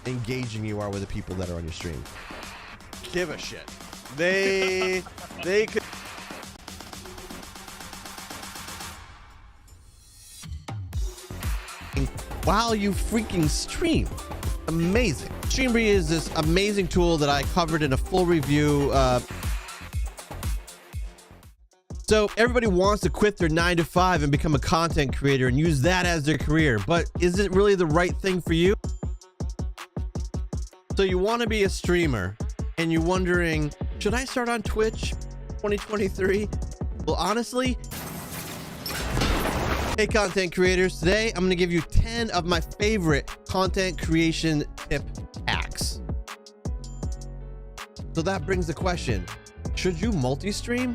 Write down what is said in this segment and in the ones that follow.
engaging you are with the people that are on your stream. Give a shit. They could. While you freaking stream. Amazing. Streamery is this amazing tool that I covered in a full review. So everybody wants to quit their 9-to-5 and become a content creator and use that as their career, but is it really the right thing for you? So you want to be a streamer and you're wondering, should I start on Twitch 2023? Well, honestly, hey content creators, today I'm going to give you 10 of my favorite content creation tip hacks. So that brings the question, should you multi-stream?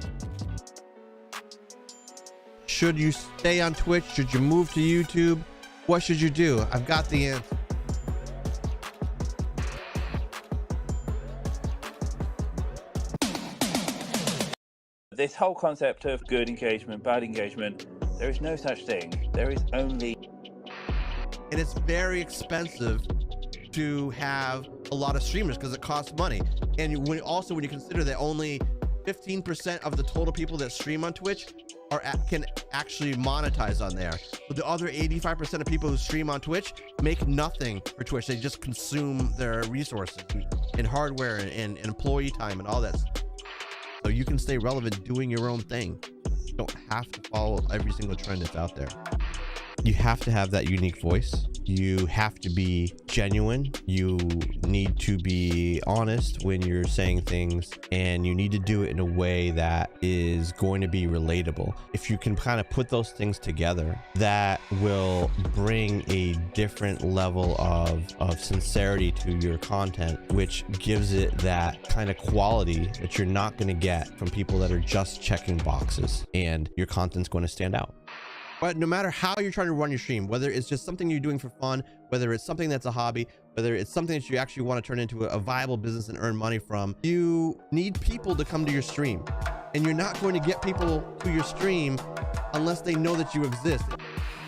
Should you stay on Twitch? Should you move to YouTube? What should you do? I've got the answer. This whole concept of good engagement, bad engagement, there is no such thing. There is only... And it's very expensive to have a lot of streamers because it costs money. And when you consider that only 15% of the total people that stream on Twitch can actually monetize on there. But the other 85% of people who stream on Twitch make nothing for Twitch. They just consume their resources and hardware and employee time and all that. So you can stay relevant doing your own thing. You don't have to follow every single trend that's out there. You have to have that unique voice. You have to be genuine. You need to be honest when you're saying things, and you need to do it in a way that is going to be relatable. If you can kind of put those things together, that will bring a different level of sincerity to your content, which gives it that kind of quality that you're not going to get from people that are just checking boxes, and your content's going to stand out. But no matter how you're trying to run your stream, whether it's just something you're doing for fun, whether it's something that's a hobby, whether it's something that you actually want to turn into a viable business and earn money from, you need people to come to your stream. And you're not going to get people to your stream unless they know that you exist.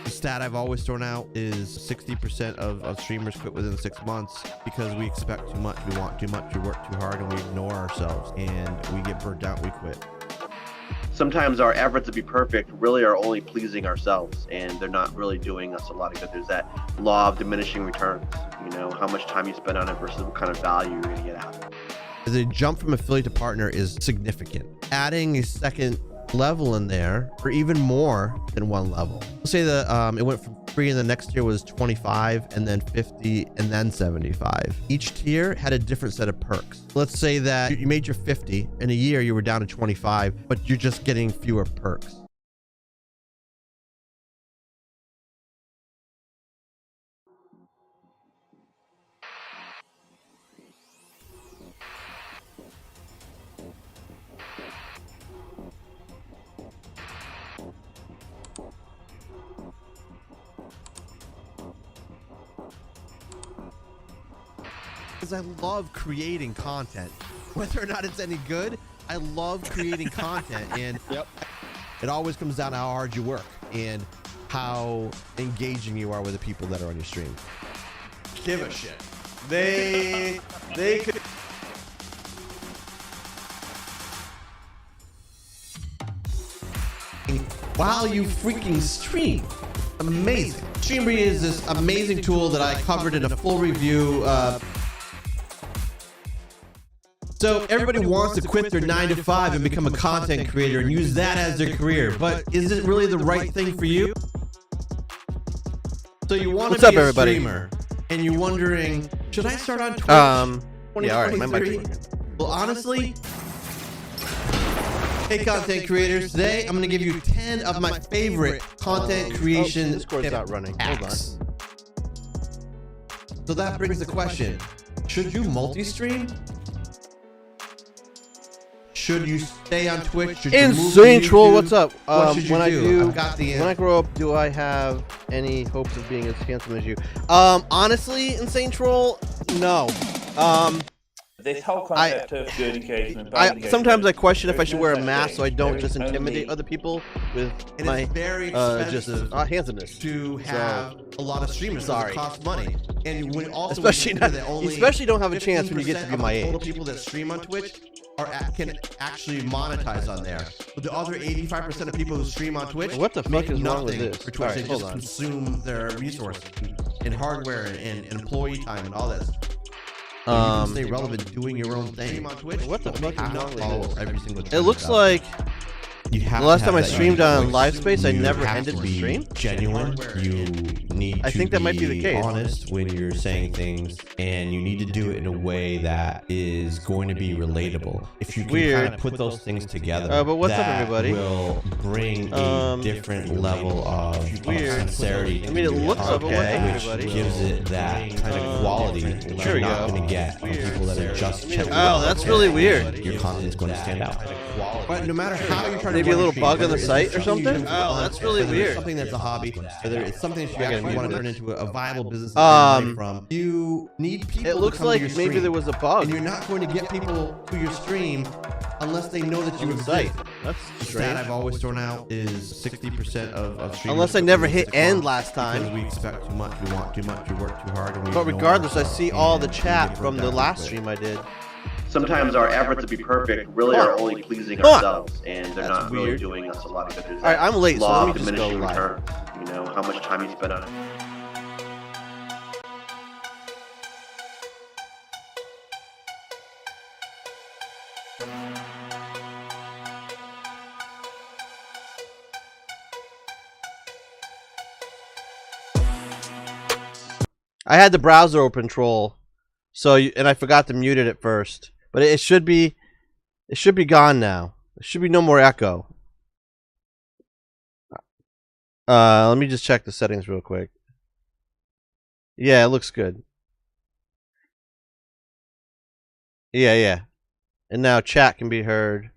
The stat I've always thrown out is 60% of streamers quit within 6 months because we expect too much, we want too much, we work too hard, and we ignore ourselves, and we get burnt out, we quit. Sometimes our efforts to be perfect really are only pleasing ourselves, and they're not really doing us a lot of good. There's that law of diminishing returns, you know, how much time you spend on it versus what kind of value you're gonna get out of it. The jump from affiliate to partner is significant. Adding a second level in there, or even more than one level. Let's say that it went from free and the next tier was 25 and then 50 and then 75. Each tier had a different set of perks. Let's say that you made your 50 in a year, you were down to 25, but you're just getting fewer perks. Because I love creating content. Whether or not it's any good, I love creating content, and it always comes down to how hard you work and how engaging you are with the people that are on your stream. Give a shit. They could. While you freaking stream. Amazing. Streamery is this amazing tool that I covered in a full review. So everybody wants to quit their 9-to-5 and become a content creator and use that as their career, but is it really the right thing for you? So you want to be a streamer and you're wondering, should I start on Twitch? Yeah, all right, my mic's working. Well, honestly, hey content creators, today I'm going to give you 10 of my favorite content creation Discord's not running. Hold on. So that brings the question, should you multi-stream? Should you stay on Twitch? Should you move to Insane Troll, YouTube? what's up? What should you do? I've got the when I grow up, do I have any hopes of being as handsome as you? Honestly, Insane Troll, no. This whole concept of good engagement, bad engagement. Sometimes I question if there I is should no wear a such mask thing. so I don't There just is intimidate only- other people with And my it's very just expensive handsomeness. to have a lot of streamers. Sorry. It costs money, and when also Especially when you not, consider that only you especially don't have a chance when you get to 15% be of my the total age. people that stream on Twitch can actually monetize on there. But the other 85% of people who stream on Twitch What the fuck make is wrong with nothing this? for Twitch. Alright, They hold just on. consume their resources and hardware and employee time and all that. You can stay relevant doing your own thing on Twitch. What the fuck is have wrong to with follow this? every single It trend looks out like You have the last to time I have that streamed unique on voice. LiveSpace, I You never have ended to the be stream. genuine. You need I to think that might be the case. honest when you're saying things, and you need to do it in a way that is going to be relatable. If you can Weird. kind of put those things together, But what's up, that everybody? will bring a different level of Weird. sincerity. I mean, it to your looks up, but what's up, content, everybody? which gives it that kind of quality that Here you're we not go. going to get from people that are just checking. Oh, that's really weird. Your content's going to stand out. But no matter how you try to Maybe a run little your bug stream, on the whether site it's or something you something? can Oh, focus that's on, really whether it's weird. something that's a hobby, whether it's something that you gotta actually want to mute turn it. into a viable business that you make from. You need people. It looks to come like to your maybe stream, there was a bug. and you're not going to get people to your stream unless they know that you on the exist. site. That's The stat strange. I've always thrown out is 60% of streamers. Unless I never go hit 6 end months last time. because we expect too much, we want too much, we work too hard. And we But ignore regardless, I ourselves, see all the and we chat get from burnt the out last quick. stream I did. Sometimes our efforts to be perfect really Come on. are only pleasing Come on. ourselves, and they're That's not really weird. doing us a lot of good. There's All right, I'm late, so law let of me just go diminishing live. returns. You know how much time you spend on it. I had the browser open, troll. So and I forgot to mute it at first, but it should be gone now. There should be no more echo. Let me just check the settings real quick. Yeah, it looks good. Yeah. And now chat can be heard.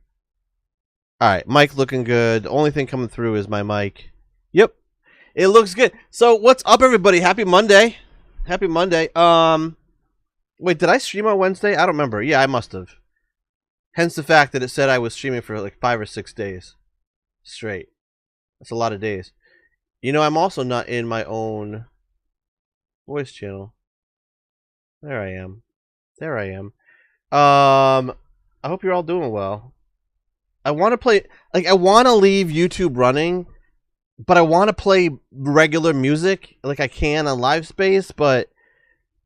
All right, mic looking good. The only thing coming through is my mic. Yep, it looks good. So what's up, everybody? Happy Monday. Happy Monday. Wait, did I stream on Wednesday? I don't remember. Yeah, I must have. Hence the fact that it said I was streaming for like 5 or 6 days straight. That's a lot of days. You know, I'm also not in my own voice channel. There I am. I hope you're all doing well. I want to play, like, I want to leave YouTube running, but I want to play regular music like I can on LiveSpace, but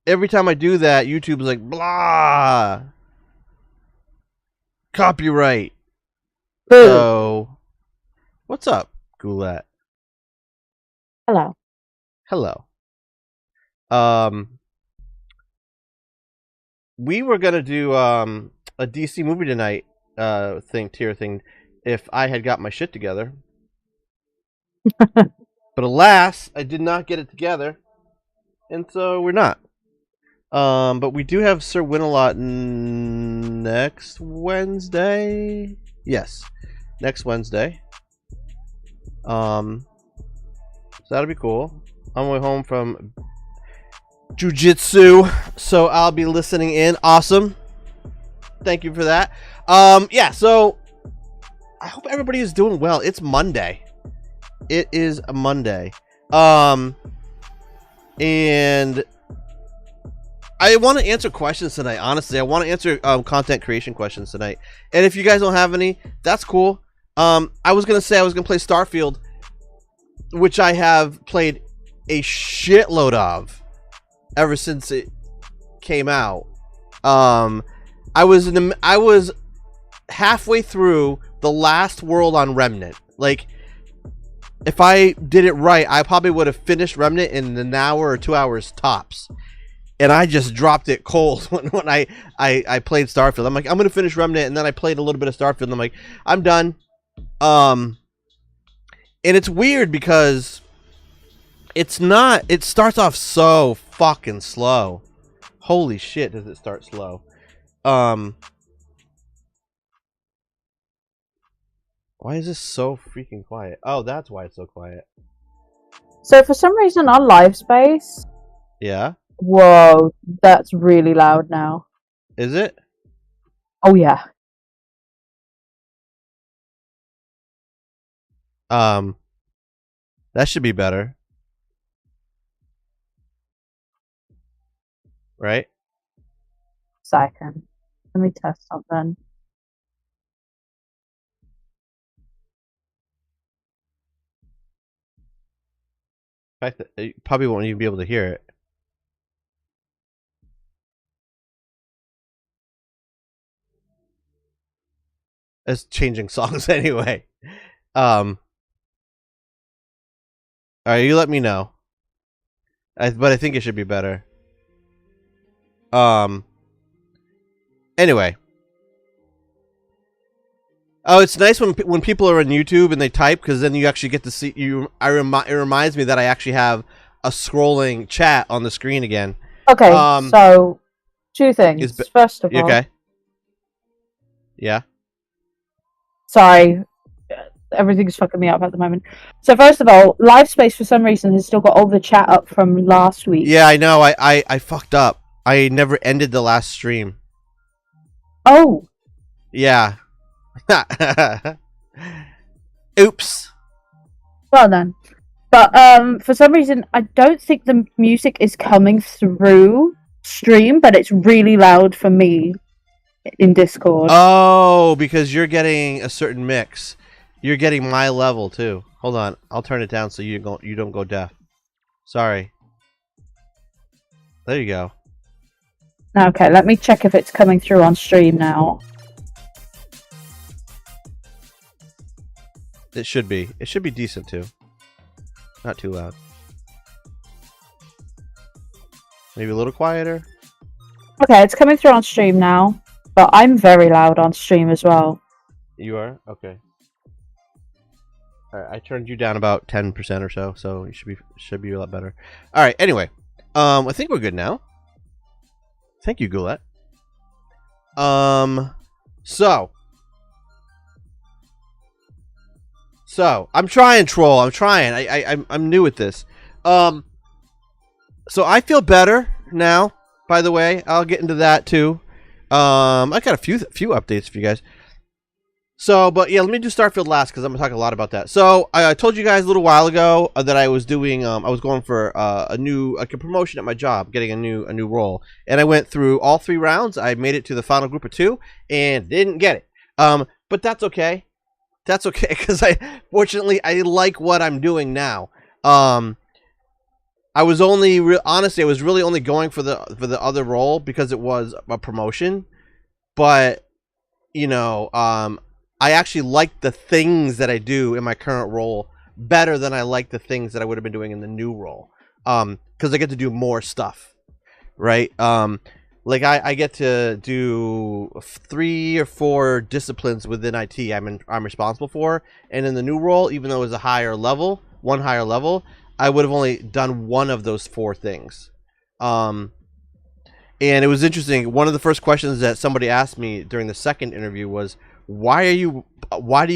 every time I do that, YouTube's like, blah. Copyright. So, what's up, Goulet? Hello. We were gonna do a DC movie tonight tier thing if I had got my shit together. But alas, I did not get it together. And so we're not. But we do have Sir Winalot next Wednesday. Yes. Next Wednesday. So that'll be cool. On my way home from Jiu-Jitsu, so I'll be listening in. Awesome. Thank you for that. Yeah, so I hope everybody is doing well. It's Monday. It is a Monday. And I want to answer questions tonight, honestly. I want to answer content creation questions tonight. And if you guys don't have any, that's cool. I was going to say I was going to play Starfield, which I have played a shitload of ever since it came out. I was halfway through the last world on Remnant. Like, if I did it right, I probably would have finished Remnant in an hour or 2 hours tops. And I just dropped it cold when I played Starfield. I'm like, I'm gonna finish Remnant, and then I played a little bit of Starfield, and I'm like, I'm done. And it's weird because it starts off so fucking slow. Holy shit, does it start slow. Why is this so freaking quiet? Oh, that's why it's so quiet. So for some reason on LiveSpace, Yeah? whoa, that's really loud now. Is it? Oh yeah. That should be better. Right? Second. Let me test something. In fact, you probably won't even be able to hear it. It's changing songs anyway. All right, you let me know. But I think it should be better. Anyway. Oh, it's nice when people are on YouTube and they type, because then you actually get to see you. It reminds me that I actually have a scrolling chat on the screen again. Okay, so two things. First of all, okay. Yeah. Sorry, everything's fucking me up at the moment. So first of all, LiveSpace for some reason has still got all the chat up from last week. Yeah, I know. I fucked up. I never ended the last stream. Oh. Yeah. Oops. Well done. But for some reason, I don't think the music is coming through stream, but it's really loud for me in Discord. Oh, because you're getting a certain mix. You're getting my level too. Hold on, I'll turn it down so you don't go deaf. Sorry. There you go. Okay, let me check if it's coming through on stream now. It should be. It should be decent too. Not too loud. Maybe a little quieter. Okay, it's coming through on stream now, but I'm very loud on stream as well. You are? Okay. All right, I turned you down about 10% or so you should be a lot better. All right. Anyway, I think we're good now. Thank you, Goulet. So I'm trying, troll. I'm trying. I'm new at this. So I feel better now. By the way, I'll get into that too. I got a few updates for you guys. So, but yeah, let me do Starfield last because I'm gonna talk a lot about that. So I told you guys a little while ago that I was doing. I was going for a promotion at my job, getting a new role, and I went through all 3 rounds. I made it to the final group of 2 and didn't get it. But that's okay. That's okay because fortunately I like what I'm doing now. I was only honestly I was really only going for the other role because it was a promotion, but you know, I actually like the things that I do in my current role better than I like the things that I would have been doing in the new role. Because I get to do more stuff, right? Like I get to do 3 or 4 disciplines within IT I'm responsible for, and in the new role, even though it was a higher level, I would have only done one of those 4 things. And it was interesting. One of the first questions that somebody asked me during the second interview was, why do you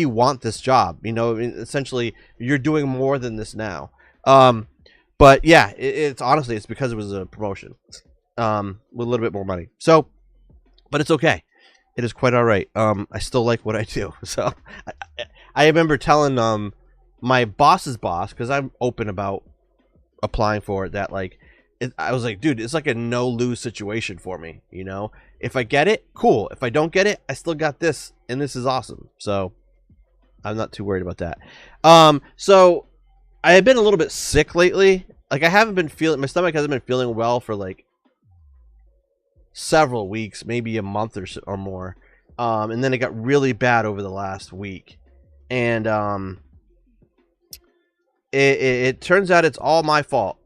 want this job? You know, essentially you're doing more than this now. But yeah, it's honestly, it's because it was a promotion, with a little bit more money. So, but it's okay. It is quite all right. I still like what I do. So I remember telling, my boss's boss, cause I'm open about applying for it, that like, I was like, dude, it's like a no-lose situation for me, you know? If I get it, cool. If I don't get it, I still got this, and this is awesome. So, I'm not too worried about that. So, I have been a little bit sick lately. Like, I haven't been feeling, my stomach hasn't been feeling well for, like, several weeks, maybe a month or more. And then it got really bad over the last week. And, it turns out it's all my fault.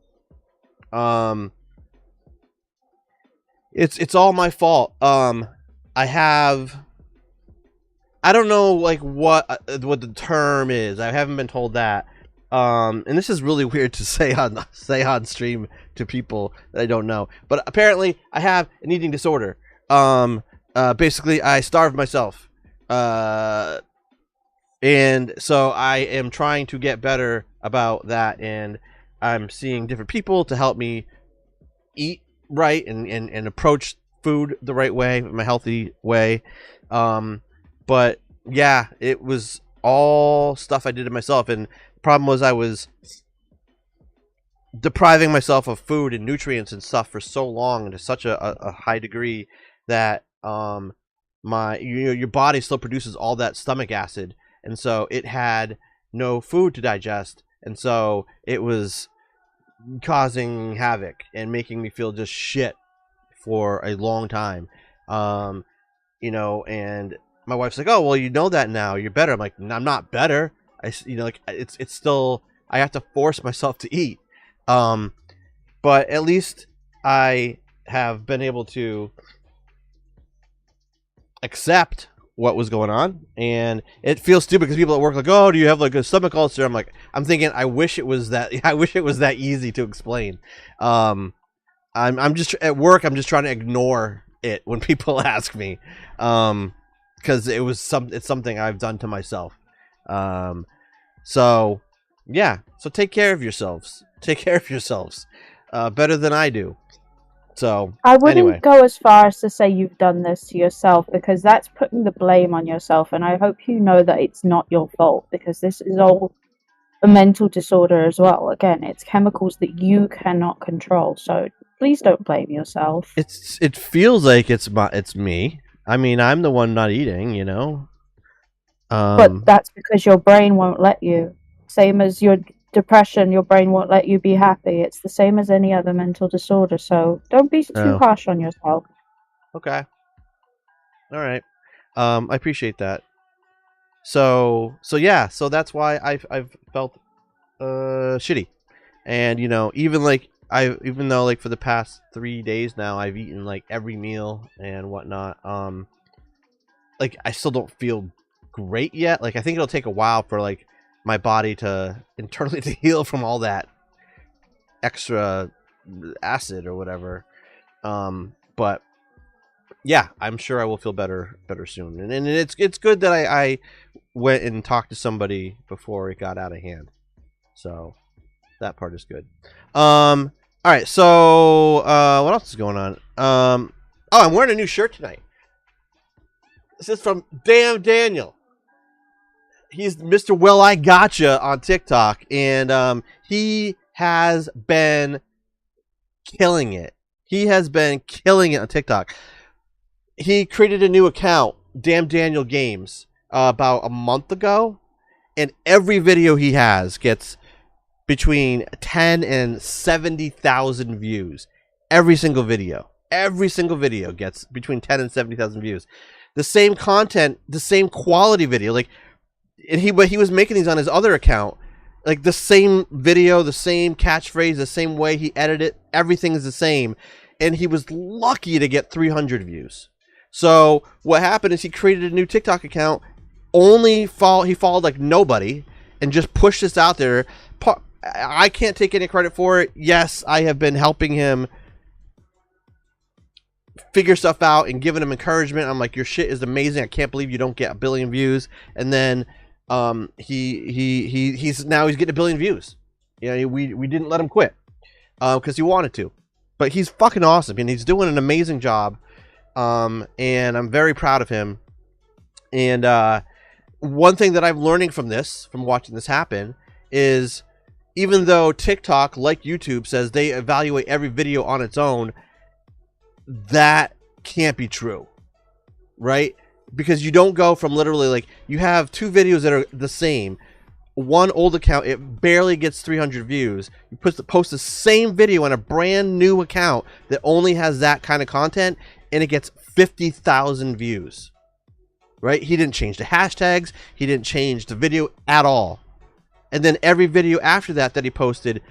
It's all my fault. I don't know like what the term is. I haven't been told that. And this is really weird to say on stream to people that I don't know. But apparently I have an eating disorder. Basically I starved myself. And so I am trying to get better about that, and I'm seeing different people to help me eat right and approach food the right way, my healthy way. But yeah, it was all stuff I did to myself, and the problem was I was depriving myself of food and nutrients and stuff for so long and to such a high degree that your body still produces all that stomach acid, and so it had no food to digest, and so it was causing havoc and making me feel just shit for a long time. And my wife's like, oh well, you know that now, you're better. I'm like, I'm not better. It's still, I have to force myself to eat. But at least I have been able to accept what was going on, and it feels stupid because people at work are like, oh, do you have like a stomach ulcer? I'm thinking, I wish it was that easy to explain. I'm just at work, I'm just trying to ignore it when people ask me, because it's something I've done to myself. So yeah, so take care of yourselves. Better than I do. So I wouldn't anyway. go as far as to say you've done this to yourself, because that's putting the blame on yourself, and I hope you know that it's not your fault, because this is all a mental disorder as well. Again, it's chemicals that you cannot control, so please don't blame yourself. It feels like it's me. I mean, I'm the one not eating, But that's because your brain won't let you. Same as your depression, your brain won't let you be happy. It's the same as any other mental disorder, so don't be too harsh on yourself. Okay. All right. I appreciate that. So yeah, so that's why I've felt shitty. And even though like for the past 3 days now I've eaten like every meal and whatnot, like I still don't feel great yet. Like I think it'll take a while for like my body to internally to heal from all that extra acid or whatever. But yeah, I'm sure I will feel better soon. And it's good that I went and talked to somebody before it got out of hand. So that part is good. All right. So what else is going on? I'm wearing a new shirt tonight. This is from Damn Daniel. He's Mr. Well, I Gotcha on TikTok, and he has been killing it. He has been killing it on TikTok. He created a new account, Damn Daniel Games, about a month ago, and every video he has gets between 10 and 70,000 views. Every single video gets between 10 and 70,000 views. The same content, the same quality video, and he was making these on his other account, like the same video, the same catchphrase, the same way he edited it, everything is the same, and he was lucky to get 300 views. So what happened is he created a new TikTok account. He followed like nobody and just pushed this out there. I can't take any credit for it. Yes, I have been helping him figure stuff out and giving him encouragement. I'm like, your shit is amazing. I can't believe you don't get 1 billion views. And then he's getting 1 billion views. We didn't let him quit because he wanted to, but he's fucking awesome and he's doing an amazing job. And I'm very proud of him. And one thing that I'm learning from watching this happen, is even though TikTok, like YouTube, says they evaluate every video on its own, that can't be true, right? Because you don't go from literally, like, you have 2 videos that are the same. One old account, it barely gets 300 views. You post the same video on a brand new account that only has that kind of content, and it gets 50,000 views, right? He didn't change the hashtags. He didn't change the video at all. And then every video after that he posted,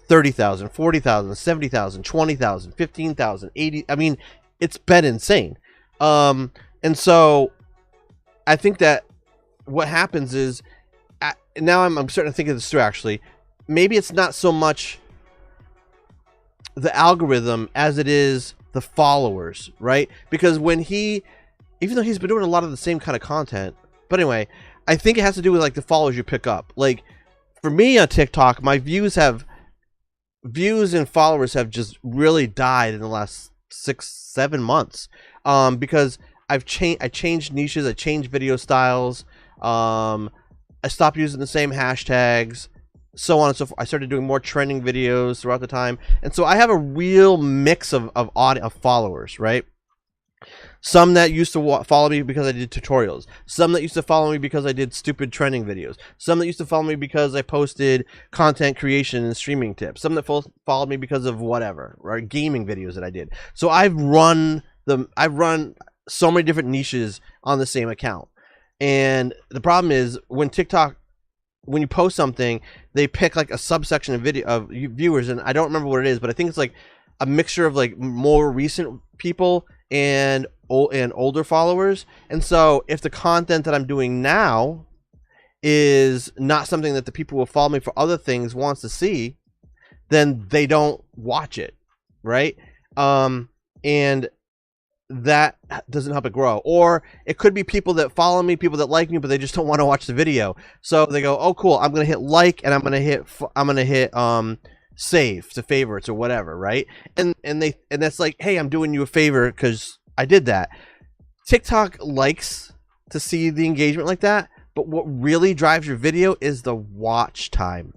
30,000, 40,000, 70,000, 20,000, 15,000, 80. I mean, it's been insane. And so I think that what happens is, now I'm starting to think of this through, actually. Maybe it's not so much the algorithm as it is the followers, right? Because even though he's been doing a lot of the same kind of content, but anyway, I think it has to do with like the followers you pick up. Like for me on TikTok, my views and followers have just really died in the last 6-7 months, because I changed niches, I changed video styles, I stopped using the same hashtags, so on and so forth. I started doing more trending videos throughout the time, and so I have a real mix of followers, right? Some that used to follow me because I did tutorials. Some that used to follow me because I did stupid trending videos. Some that used to follow me because I posted content creation and streaming tips. Some that followed me because of whatever, right? Gaming videos that I did. So I've run so many different niches on the same account. And the problem is when you post something, they pick like a subsection of viewers, and I don't remember what it is, but I think it's like a mixture of like more recent people and older followers. And so if the content that I'm doing now is not something that the people who follow me for other things wants to see, then they don't watch it, right? And that doesn't help it grow. Or it could be people that follow me, people that like me, but they just don't want to watch the video. So they go, oh cool, I'm gonna hit like, and I'm gonna hit save to favorites or whatever, right? And that's like, hey, I'm doing you a favor because I did that. TikTok likes to see the engagement like that, but what really drives your video is the watch time,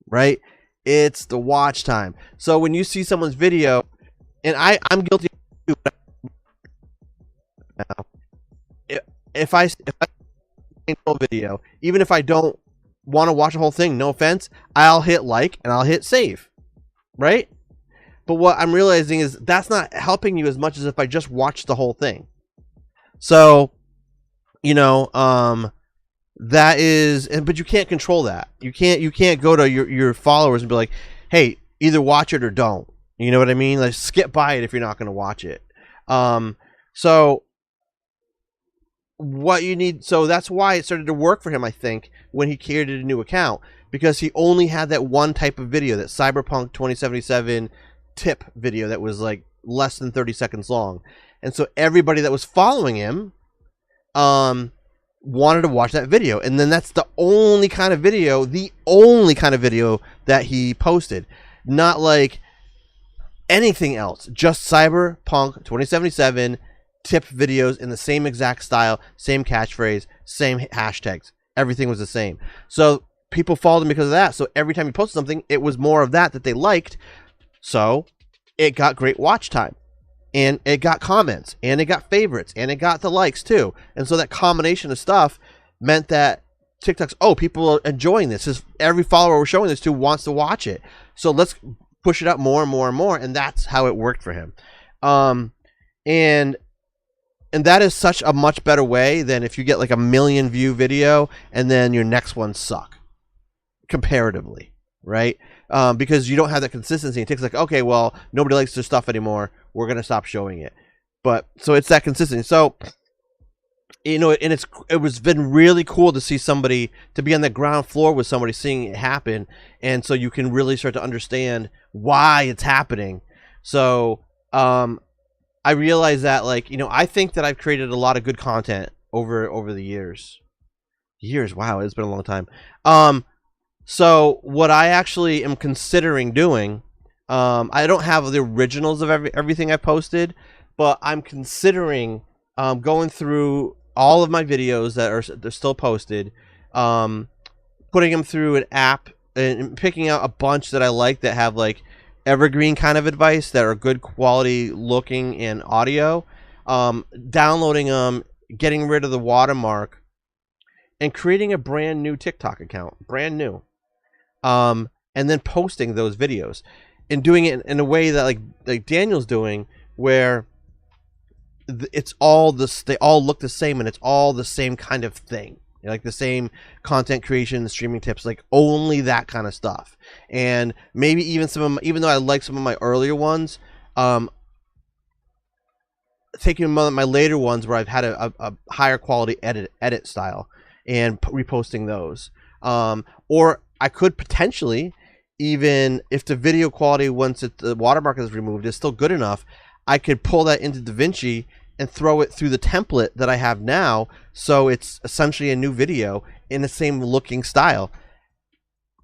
right? It's the watch time. So when you see someone's video, and I'm guilty of it now. If I a video, even if I don't want to watch the whole thing, no offense, I'll hit like and I'll hit save, right? But what I'm realizing is that's not helping you as much as if I just watched the whole thing. So, that is, but you can't control that. You can't go to your followers and be like, hey, either watch it or don't. You know what I mean? Like, skip by it if you're not going to watch it. So what you need, so that's why it started to work for him, I think, when he created a new account, because he only had that one type of video, that Cyberpunk 2077 tip video that was like less than 30 seconds long. And so everybody that was following him wanted to watch that video. And then that's the only kind of video that he posted. Not like anything else, just Cyberpunk 2077 tip videos in the same exact style, same catchphrase, same hashtags. Everything was the same. So people followed him because of that. So every time he posted something, it was more of that they liked. So it got great watch time, and it got comments, and it got favorites, and it got the likes too. And so that combination of stuff meant that TikTok's, oh, people are enjoying this. Every follower we're showing this to wants to watch it. So let's push it out more and more and more. And that's how it worked for him. And that is such a much better way than if you get like a 1 million view video and then your next ones suck comparatively, right? Because you don't have that consistency. It takes like, okay, well, nobody likes their stuff anymore, we're going to stop showing it. But so it's that consistency. So, and it was been really cool to see somebody, to be on the ground floor with somebody, seeing it happen. And so you can really start to understand why it's happening. So, I realize that, like, I think that I've created a lot of good content over the years. Wow, it's been a long time. So what I actually am considering doing, I don't have the originals of everything I posted, but I'm considering going through all of my videos they're still posted, putting them through an app and picking out a bunch that I like that have like evergreen kind of advice, that are good quality looking and audio, downloading them, getting rid of the watermark, and creating a brand new TikTok account, brand new. And then posting those videos and doing it in a way that like Daniel's doing, where it's all this, they all look the same and it's all the same kind of thing. Like the same content creation, the streaming tips, like only that kind of stuff. And maybe even even though I like some of my earlier ones, taking my later ones where I've had a higher quality edit style and reposting those. Or I could potentially, even if the video quality, once the watermark is removed, is still good enough, I could pull that into DaVinci and throw it through the template that I have now, so it's essentially a new video in the same looking style.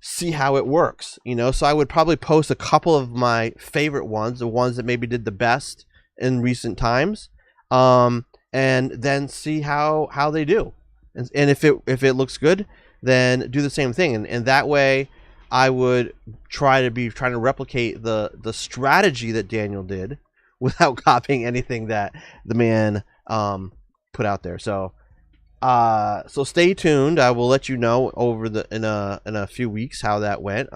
See how it works, So I would probably post a couple of my favorite ones, the ones that maybe did the best in recent times, and then see how they do, and if it looks good, then do the same thing, and that way I would trying to replicate the strategy that Daniel did without copying anything that the man put out there. So stay tuned. I will let you know in a few weeks how that went.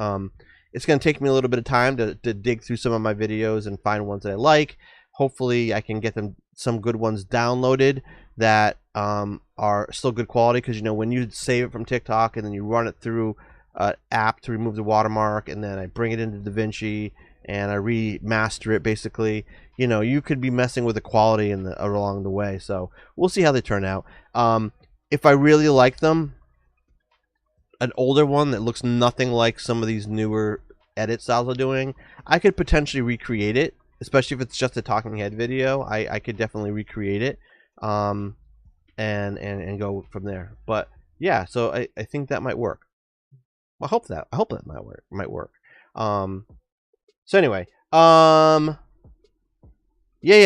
It's going to take me a little bit of time to dig through some of my videos and find ones that I like. Hopefully I can get some good ones downloaded that are still good quality, because when you save it from TikTok and then you run it through an app to remove the watermark, and then I bring it into DaVinci and I remaster it, basically, you could be messing with the quality along the way. So we'll see how they turn out. If I really like them, an older one that looks nothing like some of these newer edit styles are doing, I could potentially recreate it, especially if it's just a talking head video. I could definitely recreate it, and go from there. But yeah, so I think that might work. I hope that might work. So anyway, yeah.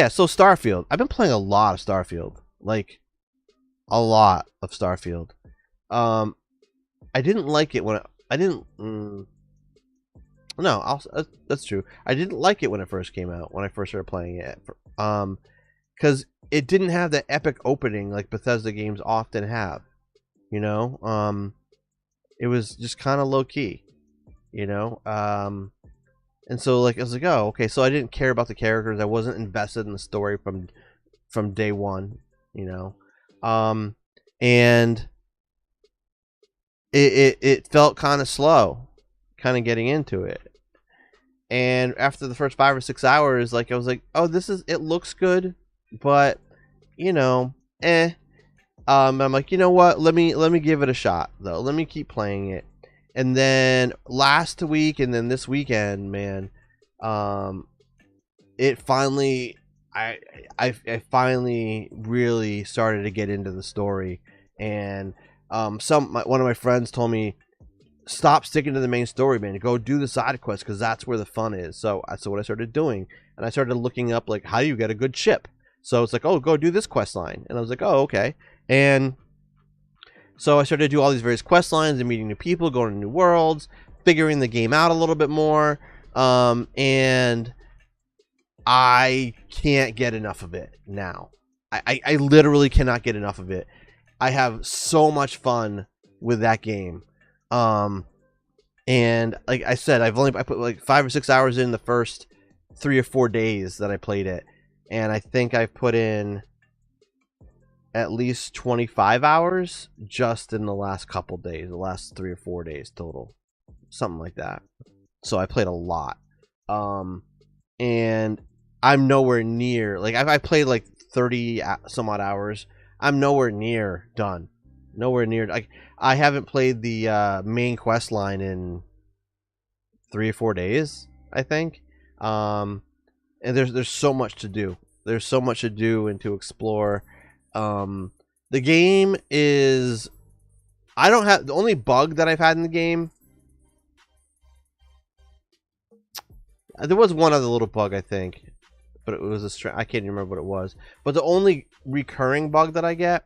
So Starfield, I've been playing a lot of Starfield, like a lot of Starfield. I didn't like it when that's true. I didn't like it when it first came out, when I first started playing it, because it didn't have that epic opening like Bethesda games often have. It was just kind of low key, and so I was like, oh, okay. So I didn't care about the characters. I wasn't invested in the story from day one, and it felt kind of slow, kind of getting into it. And after the first 5 or 6 hours, I was like, oh, it looks good, but I'm like, you know what? Let me give it a shot though. Let me keep playing it. And then last week and then this weekend, man, it finally, I finally really started to get into the story. And one of my friends told me, stop sticking to the main story, man. Go do the side quests, because that's where the fun is. So that's what I started doing, and I started looking up how do you get a good ship. So it's like, oh, go do this quest line, and I was like, oh, okay. And so I started to do all these various quest lines and meeting new people, going to new worlds, figuring the game out a little bit more, and I can't get enough of it now. I literally cannot get enough of it. I have so much fun with that game. And like I said, I put 5 or 6 hours in the first 3 or 4 days that I played it, and I think I've put in at least 25 hours just in the last couple days, the last 3 or 4 days total, something like that. So I played a lot, and I'm nowhere near, I played 30 some odd hours. I'm nowhere near done. Nowhere near. I haven't played the main quest line in 3 or 4 days, I think. And there's so much to do. There's so much to do and to explore. The game is, the only bug that I've had in the game, there was one other little bug, I think, but it was I can't even remember what it was. But the only recurring bug that I get,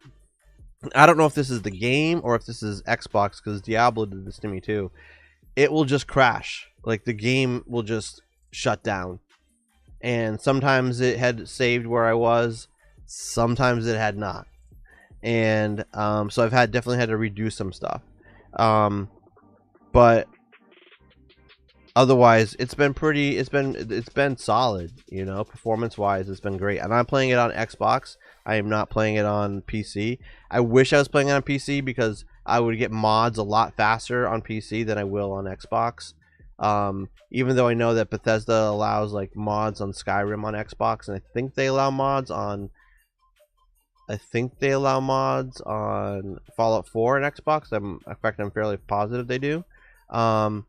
I don't know if this is the game or if this is Xbox, because Diablo did this to me too. It will just crash. The game will just shut down. And sometimes it had saved where I was, sometimes it had not. And so I've definitely had to redo some stuff. But otherwise, it's been solid, performance wise. It's been great, and I'm playing it on Xbox. I am not playing it on PC. I wish I was playing it on PC, because I would get mods a lot faster on PC than I will on Xbox. Even though I know that Bethesda allows mods on Skyrim on Xbox, and I think they allow mods on Fallout 4 on Xbox. I'm fairly positive they do. I'm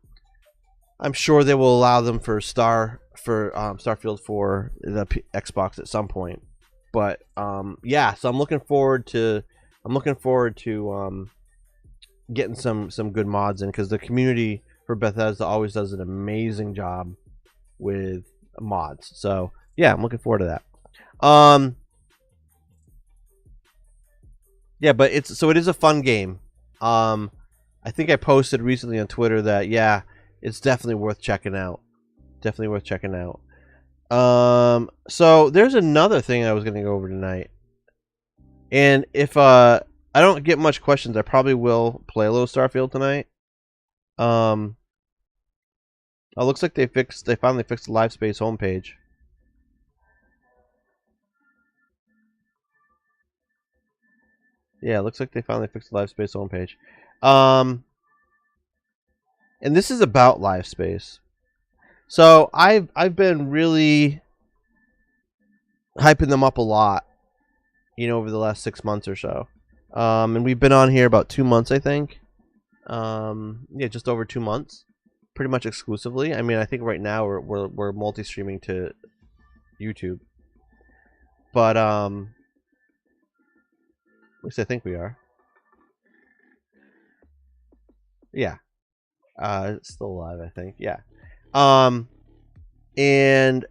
sure they will allow them for Starfield for the Xbox at some point. But yeah, so I'm looking forward to getting some good mods in, because the community for Bethesda always does an amazing job with mods. So yeah, I'm looking forward to that. Yeah, but it is a fun game. I think I posted recently on Twitter that yeah, it's definitely worth checking out. Definitely worth checking out. So there's another thing I was going to go over tonight. And if I don't get much questions, I probably will play a little Starfield tonight. It looks like they finally fixed the LiveSpace homepage. Yeah, it looks like they finally fixed the LiveSpace homepage. And this is about LiveSpace. So I've been really hyping them up a lot, over the last 6 months or so. And we've been on here about 2 months, I think. Yeah, just over 2 months, pretty much exclusively. I mean, I think right now we're multi-streaming to YouTube, but at least I think we are. Yeah, it's still alive, I think. Yeah. And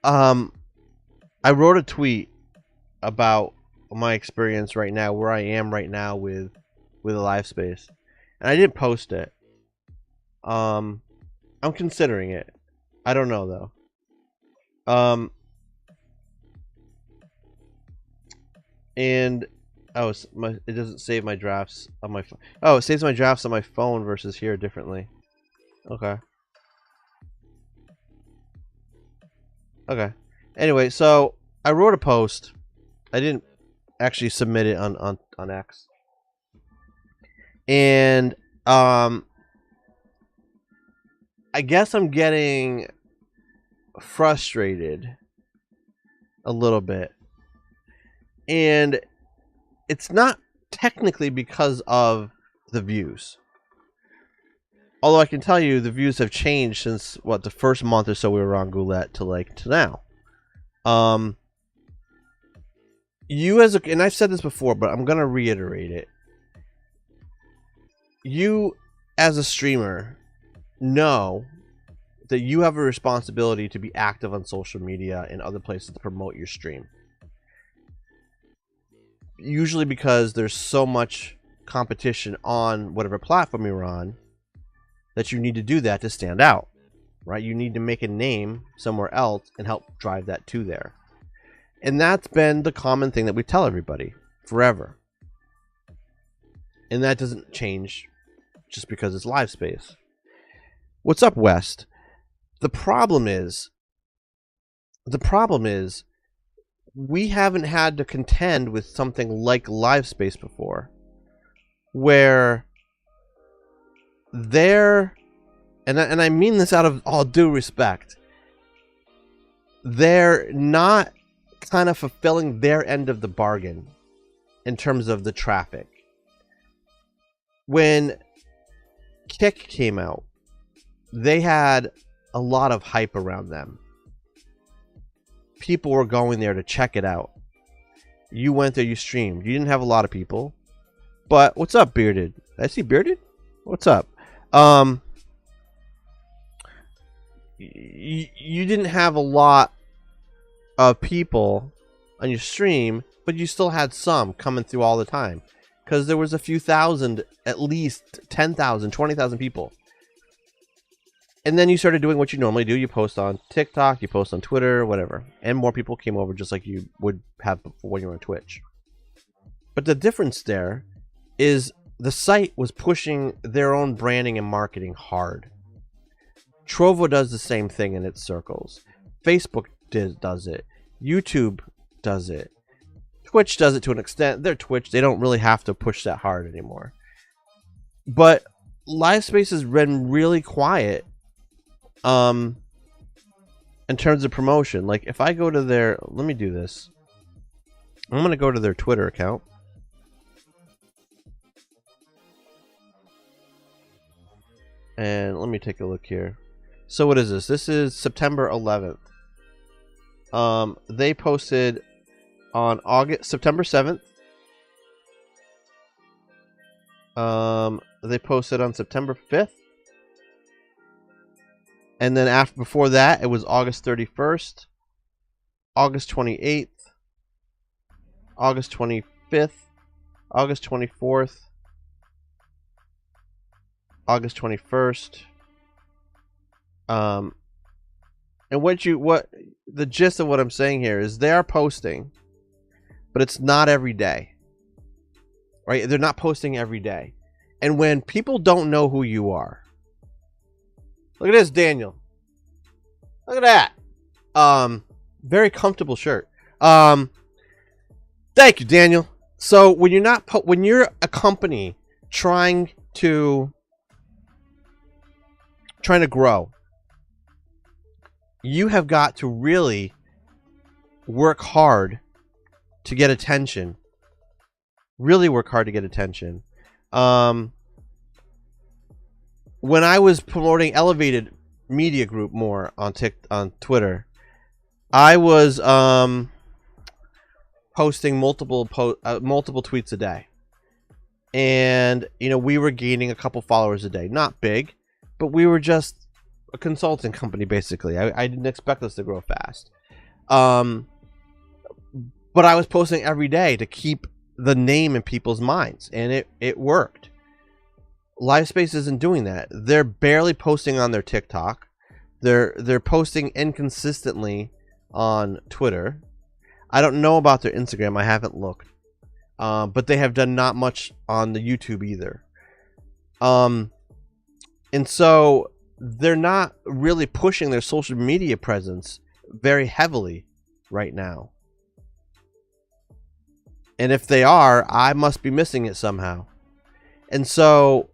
I wrote a tweet about my experience right now, where I am right now with a LiveSpace, and I didn't post it. I'm considering it. I don't know though. And it doesn't save my drafts on my phone. Oh, it saves my drafts on my phone versus here differently. Okay. Okay. Anyway, so I wrote a post. I didn't actually submit it on X. And I guess I'm getting frustrated a little bit. And it's not technically because of the views. Although I can tell you the views have changed since the first month or so we were on Goulette to now. And I've said this before, but I'm gonna reiterate it. You as a streamer know that you have a responsibility to be active on social media and other places to promote your stream. Usually because there's so much competition on whatever platform you're on that you need to do that to stand out, right? You need to make a name somewhere else and help drive that to there. And that's been the common thing that we tell everybody forever. And that doesn't change just because it's LiveSpace. What's up, West? The problem is we haven't had to contend with something like LiveSpace before, where they're, and I mean this out of all due respect, they're not kind of fulfilling their end of the bargain in terms of the traffic. When Kick came out, they had a lot of hype around them. People were going there to check it out. You went there, you streamed. You didn't have a lot of people. But what's up, Bearded? Did I see Bearded? What's up? You didn't have a lot of people on your stream, but you still had some coming through all the time. Because there was a few thousand, at least 10,000, 20,000 people. And then you started doing what you normally do. You post on TikTok, you post on Twitter, whatever. And more people came over just like you would have before when you were on Twitch. But the difference there is the site was pushing their own branding and marketing hard. Trovo does the same thing in its circles. Facebook does it. YouTube does it. Twitch does it to an extent. They're Twitch. They don't really have to push that hard anymore. But LiveSpace has been really quiet in terms of promotion. Like, if I go to their... Let me do this. I'm going to go to their Twitter account. And let me take a look here. So what is this? This is September 11th. They posted on September 7th. They posted on September 5th. And then before that, it was August 31st. August 28th, August 25th, August 24th, August 21st. And what the gist of what I'm saying here is they are posting, but it's not every day. Right? They're not posting every day. And when people don't know who you are. Look at this, Daniel. Look at that. Very comfortable shirt. Thank you, Daniel. So when you're a company trying to grow, you have got to really work hard to get attention. Really work hard to get attention. When I was promoting Elevated Media Group more on Twitter, I was posting multiple tweets a day, and we were gaining a couple followers a day. Not big, but we were just a consulting company basically. I didn't expect us to grow fast, but I was posting every day to keep the name in people's minds, and it worked. Livespace isn't doing that. They're barely posting on their TikTok. They're posting inconsistently on Twitter. I don't know about their Instagram. I haven't looked. But they have done not much on the YouTube either. And so they're not really pushing their social media presence very heavily right now. And if they are, I must be missing it somehow. And so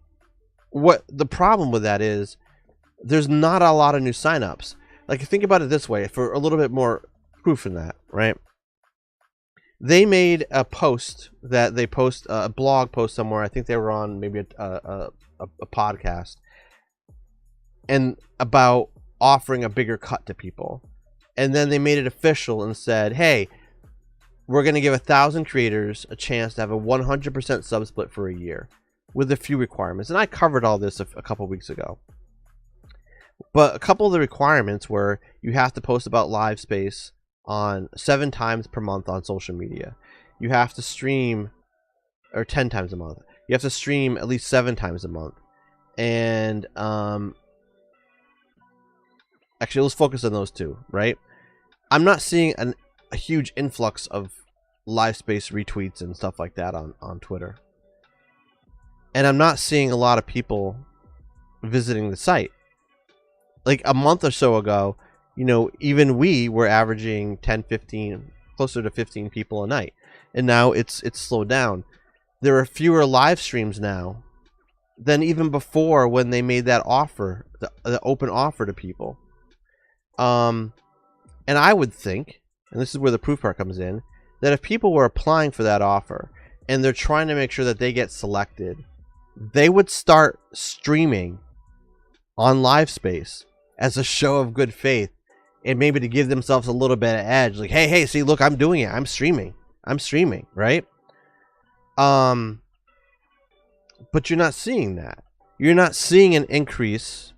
what the problem with that is, there's not a lot of new signups. Like, think about it this way, for a little bit more proof in that, right? They made a post that they post, a blog post somewhere. I think they were on maybe a podcast, and about offering a bigger cut to people. And then they made it official and said, hey, we're going to give 1,000 creators a chance to have a 100% sub split for a year with a few requirements. And I covered all this a couple weeks ago. But a couple of the requirements were you have to post about Livespace on 7 times per month on social media. You have to stream, or 10 times a month. You have to stream at least 7 times a month. And actually, let's focus on those two, right? I'm not seeing a huge influx of Livespace retweets and stuff like that on Twitter. And I'm not seeing a lot of people visiting the site. Like a month or so ago, even we were averaging 10, 15, closer to 15 people a night. And now it's slowed down. There are fewer live streams now than even before when they made that offer, the open offer to people. And I would think, and this is where the proof part comes in, that if people were applying for that offer and they're trying to make sure that they get selected, they would start streaming on Livespace as a show of good faith, and maybe to give themselves a little bit of edge. Like, hey, see, look, I'm doing it. I'm streaming, right? But you're not seeing that. You're not seeing an increase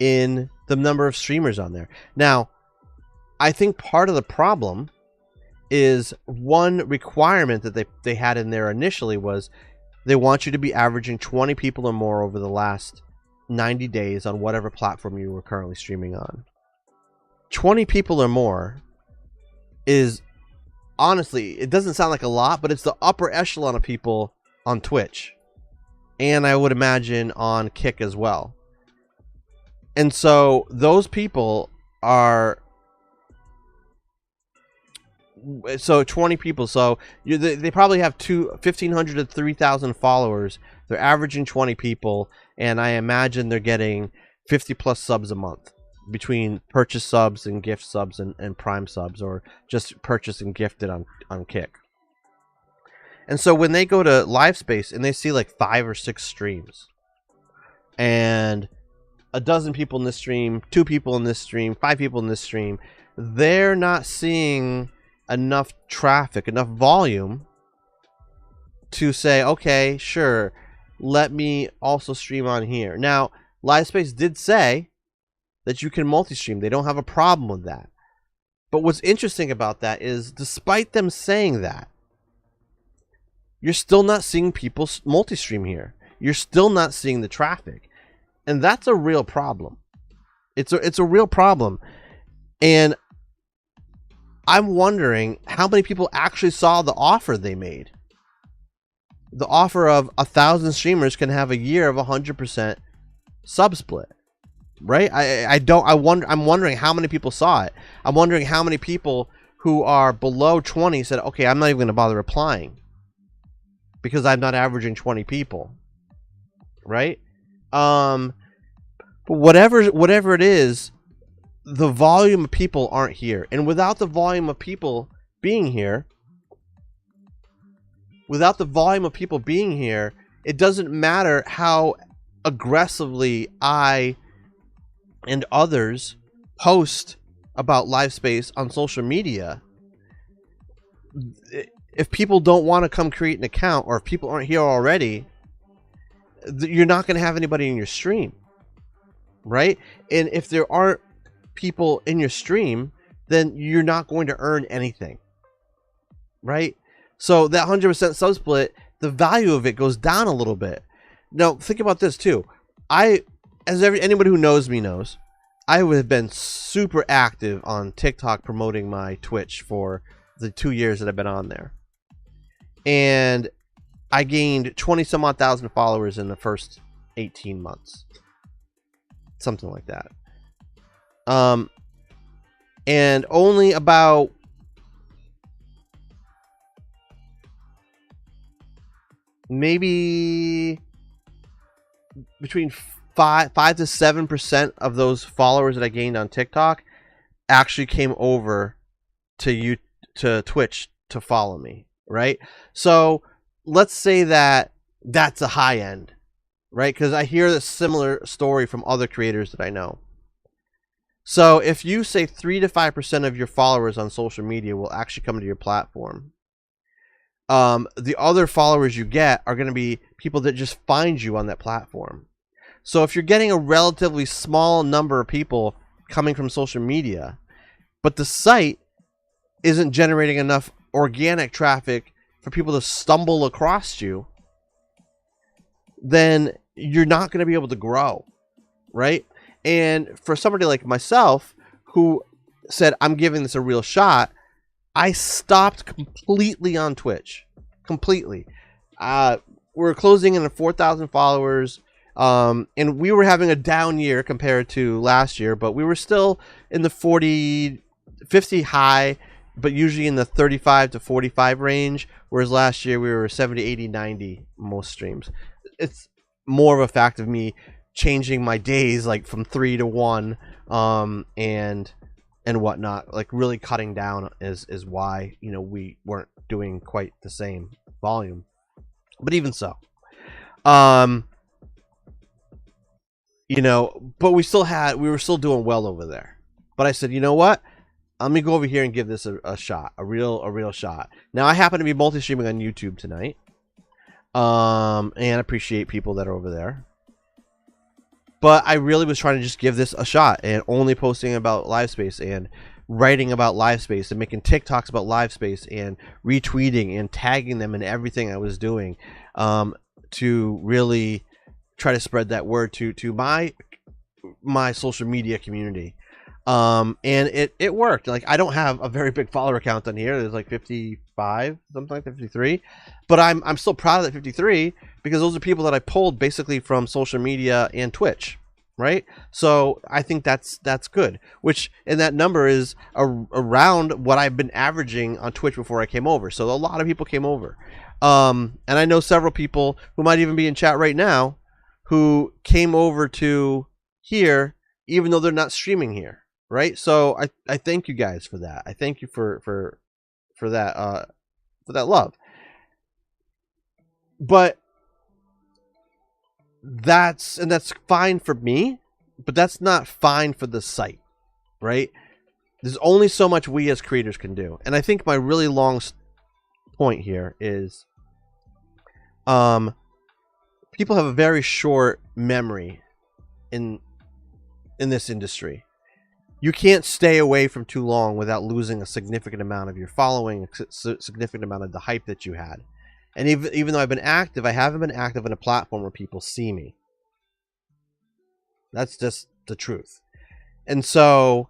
in the number of streamers on there. Now, I think part of the problem is one requirement that they had in there initially was they want you to be averaging 20 people or more over the last 90 days on whatever platform you were currently streaming on. 20 people or more is, honestly, it doesn't sound like a lot, but it's the upper echelon of people on Twitch. And I would imagine on Kick as well. And so those people are... So 20 people. So they probably have 1,500 to 3,000 followers. They're averaging 20 people. And I imagine they're getting 50 plus subs a month between purchase subs and gift subs and prime subs, or just purchase and gifted on Kick. And so when they go to Livespace and they see like 5 or 6 streams and a dozen people in this stream, 2 people in this stream, 5 people in this stream, they're not seeing enough traffic, enough volume to say, okay, sure, let me also stream on here. Now, Livespace did say that you can multi-stream. They don't have a problem with that. But what's interesting about that is, despite them saying that, you're still not seeing people multi-stream here. You're still not seeing the traffic. And that's a real problem. It's a real problem. And I'm wondering how many people actually saw the offer they made. The offer of 1,000 streamers can have a year of 100% sub split. Right? I'm wondering how many people saw it. I'm wondering how many people who are below 20 said, okay, I'm not even going to bother replying because I'm not averaging 20 people. Right? But whatever it is, the volume of people aren't here. And without the volume of people being here, it doesn't matter how aggressively I and others post about LiveSpace on social media. If people don't want to come create an account, or if people aren't here already, you're not going to have anybody in your stream, right? And if there aren't people in your stream, then you're not going to earn anything, right? So that 100% sub split, the value of it goes down a little bit. Now think about this too. Anybody who knows me knows, I have been super active on TikTok promoting my Twitch for the 2 years that I've been on there. And I gained 20 some odd thousand followers in the first 18 months. Something like that. And only about maybe between 5 to 7% of those followers that I gained on TikTok actually came over to Twitch to follow me, right? So let's say that that's a high end, right? Because I hear a similar story from other creators that I know. So if you say 3 to 5% of your followers on social media will actually come to your platform, the other followers you get are going to be people that just find you on that platform. So if you're getting a relatively small number of people coming from social media, but the site isn't generating enough organic traffic for people to stumble across you, then you're not going to be able to grow, right? And for somebody like myself who said, I'm giving this a real shot, I stopped completely on Twitch. Completely. We're closing in at 4,000 followers. And we were having a down year compared to last year, but we were still in the 50 high, but usually in the 35 to 45 range. Whereas last year we were 70, 80, 90 most streams. It's more of a fact of me changing my days, like from 3 to 1, and whatnot, like really cutting down is why, we weren't doing quite the same volume. But even so, but we were still doing well over there. But I said, you know what? Let me go over here and give this a shot, a real shot. Now I happen to be multi-streaming on YouTube tonight, and appreciate people that are over there. But I really was trying to just give this a shot, and only posting about LiveSpace and writing about LiveSpace and making TikToks about LiveSpace and retweeting and tagging them in everything I was doing, to really try to spread that word to my social media community. And it worked. Like, I don't have a very big follower count on here. There's like 55, something like that, 53. But I'm still proud of that 53 because those are people that I pulled basically from social media and Twitch, right? So I think that's good. Which, and that number is around what I've been averaging on Twitch before I came over. So a lot of people came over. And I know several people who might even be in chat right now who came over to here even though they're not streaming here. Right, so I thank you guys for that. I thank you for that love. But that's fine for me, but that's not fine for the site, right? There's only so much we as creators can do, and I think my really long point here is, people have a very short memory in this industry. you can't stay away from too long without losing a significant amount of your following, a significant amount of the hype that you had. And even though I've been active, I haven't been active on a platform where people see me. That's just the truth. And so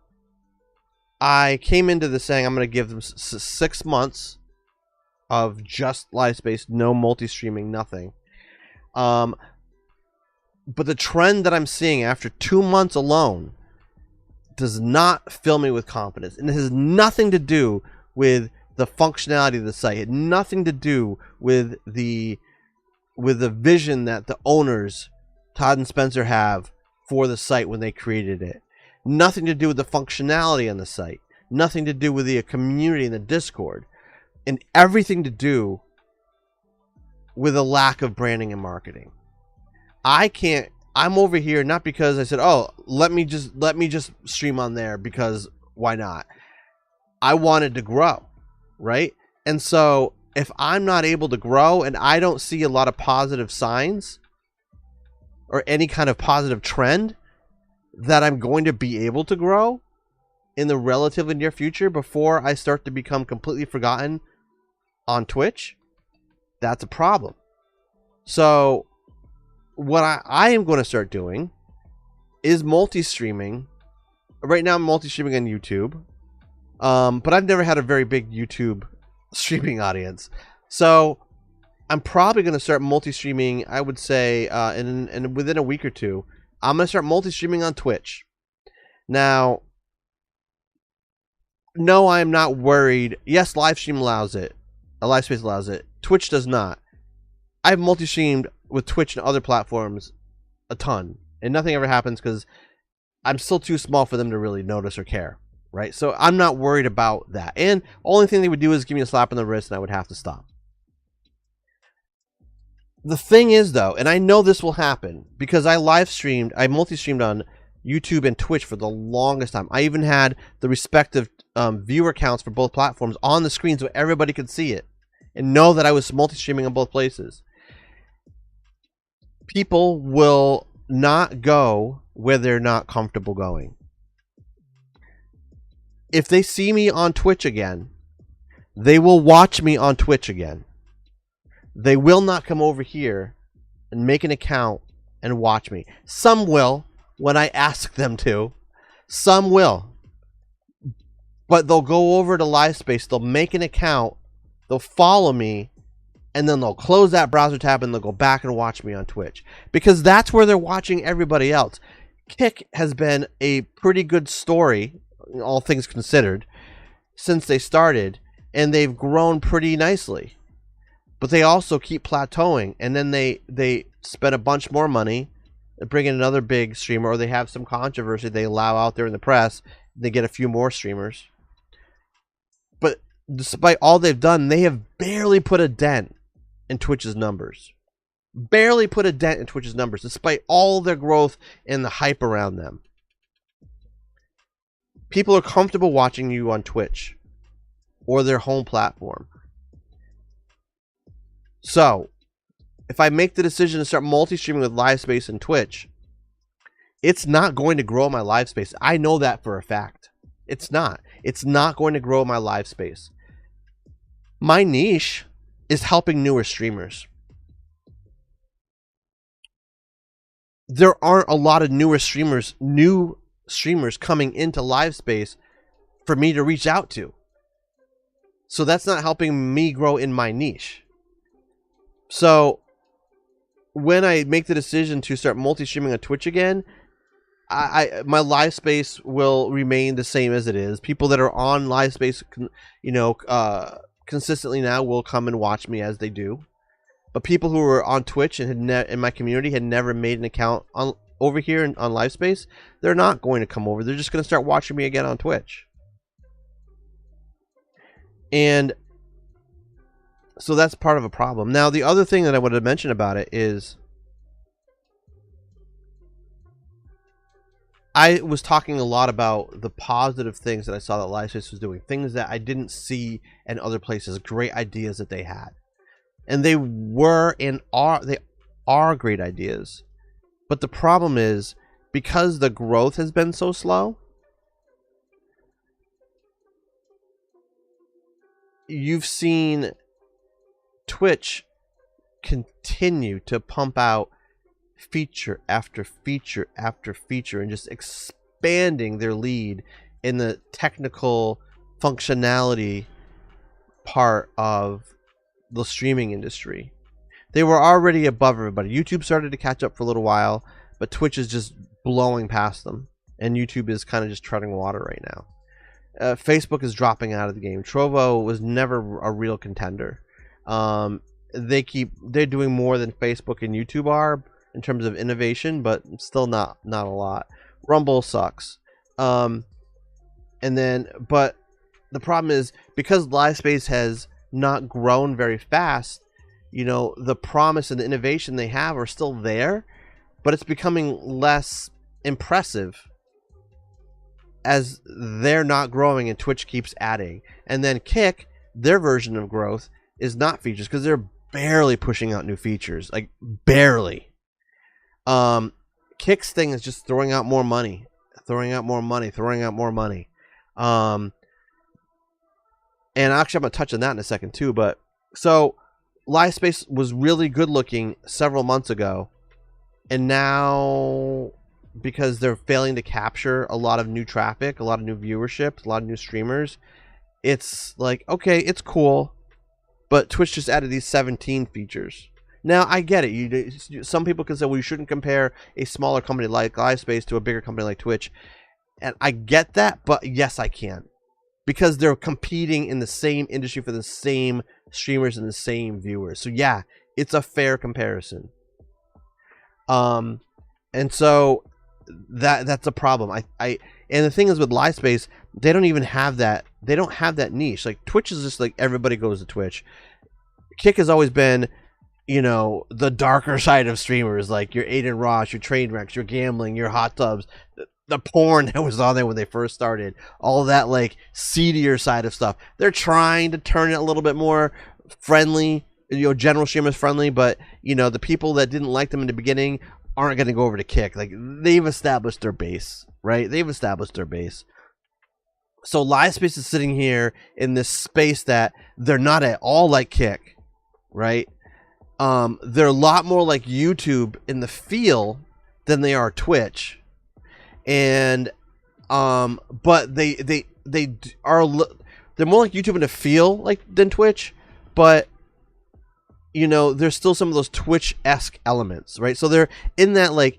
I came into this saying I'm going to give them 6 months of just live space, no multi-streaming, nothing. But the trend that I'm seeing after 2 months alone does not fill me with confidence. And it has nothing to do with the functionality of the site. It had nothing to do with the vision that the owners, Todd and Spencer, have for the site when they created it. Nothing to do with the functionality on the site. Nothing to do with the community in the Discord. And everything to do with a lack of branding and marketing. I'm over here not because I said, oh, let me just stream on there because why not? I wanted to grow, right? And so if I'm not able to grow and I don't see a lot of positive signs or any kind of positive trend that I'm going to be able to grow in the relatively near future before I start to become completely forgotten on Twitch, that's a problem. So what I am going to start doing is multi-streaming. Right now I'm multi-streaming on YouTube. But I've never had a very big YouTube streaming audience. So I'm probably going to start multi-streaming, I would say, and within a week or two, I'm going to start multi-streaming on Twitch. Now, no, I'm not worried. Yes, Livestream allows it. Livespace allows it. Twitch does not. I've multi-streamed with Twitch and other platforms a ton. And nothing ever happens because I'm still too small for them to really notice or care. Right? So I'm not worried about that. And only thing they would do is give me a slap on the wrist and I would have to stop. The thing is, though, and I know this will happen because I multi-streamed on YouTube and Twitch for the longest time. I even had the respective viewer counts for both platforms on the screen so everybody could see it and know that I was multi-streaming on both places. People will not go where they're not comfortable going. If they see me on Twitch again, they will watch me on Twitch again. They will not come over here and make an account and watch me. Some will when I ask them to. Some will. But they'll go over to Livespace, they'll make an account, they'll follow me, and then they'll close that browser tab and they'll go back and watch me on Twitch. Because that's where they're watching everybody else. Kick has been a pretty good story, all things considered, since they started, and they've grown pretty nicely. But they also keep plateauing, and then they spend a bunch more money, they bring in another big streamer, or they have some controversy they allow out there in the press, they get a few more streamers. But despite all they've done, they have barely put a dent in Twitch's numbers. Barely put a dent in Twitch's numbers, despite all their growth and the hype around them. People are comfortable watching you on Twitch or their home platform. So, if I make the decision to start multi-streaming with Livespace and Twitch, it's not going to grow my Livespace. I know that for a fact. It's not. It's not going to grow my Livespace. My niche is helping newer streamers. There aren't a lot of new streamers coming into Livespace for me to reach out to. So that's not helping me grow in my niche. So when I make the decision to start multi-streaming on Twitch again, my Livespace will remain the same as it is. People that are on Livespace, consistently now will come and watch me as they do. But people who were on Twitch and in my community had never made an account over here on Livespace, they're not going to come over. They're just going to start watching me again on Twitch. And so that's part of a problem. Now, the other thing that I wanted to mention about it is I was talking a lot about the positive things that I saw that Livespace was doing, things that I didn't see in other places, great ideas that they had. And they were and are great ideas. But the problem is, because the growth has been so slow, you've seen Twitch continue to pump out feature after feature after feature and just expanding their lead in the technical functionality part of the streaming industry. They were already above everybody. YouTube started to catch up for a little while, but Twitch is just blowing past them, and YouTube is kind of just treading water right now. Facebook is dropping out of the game. Trovo was never a real contender. They're doing more than Facebook and YouTube are in terms of innovation, but still not a lot. Rumble sucks. But the problem is, because LiveSpace has not grown very fast, you know, the promise and the innovation they have are still there, but it's becoming less impressive as they're not growing and Twitch keeps adding. And then Kick, their version of growth is not features, because they're barely pushing out new features, like barely. Kick's thing is just throwing out more money. And actually, I'm going to touch on that in a second too. But so LiveSpace was really good looking several months ago. And now, because they're failing to capture a lot of new traffic, a lot of new viewership, a lot of new streamers, it's like, okay, it's cool. But Twitch just added these 17 features. Now, I get it. Some people can say, well, you shouldn't compare a smaller company like LiveSpace to a bigger company like Twitch. And I get that, but yes, I can. Because they're competing in the same industry for the same streamers and the same viewers. So yeah, it's a fair comparison. And so that's a problem. And the thing is with LiveSpace, they don't even have that. They don't have that niche. Like Twitch is just like everybody goes to Twitch. Kick has always been, you know, the darker side of streamers, like your Aiden Ross, your Trainwrecks, your gambling, your hot tubs, the porn that was on there when they first started, all that like seedier side of stuff. They're trying to turn it a little bit more friendly, you know, general streamers friendly, but you know, the people that didn't like them in the beginning aren't going to go over to Kick. Like, they've established their base, right? They've established their base. So LiveSpace is sitting here in this space that they're not at all like Kick, right? They're a lot more like YouTube in the feel than they are Twitch. And but they are, they're more like YouTube in the feel like than Twitch, but you know, there's still some of those Twitch-esque elements, right? So they're in that, like,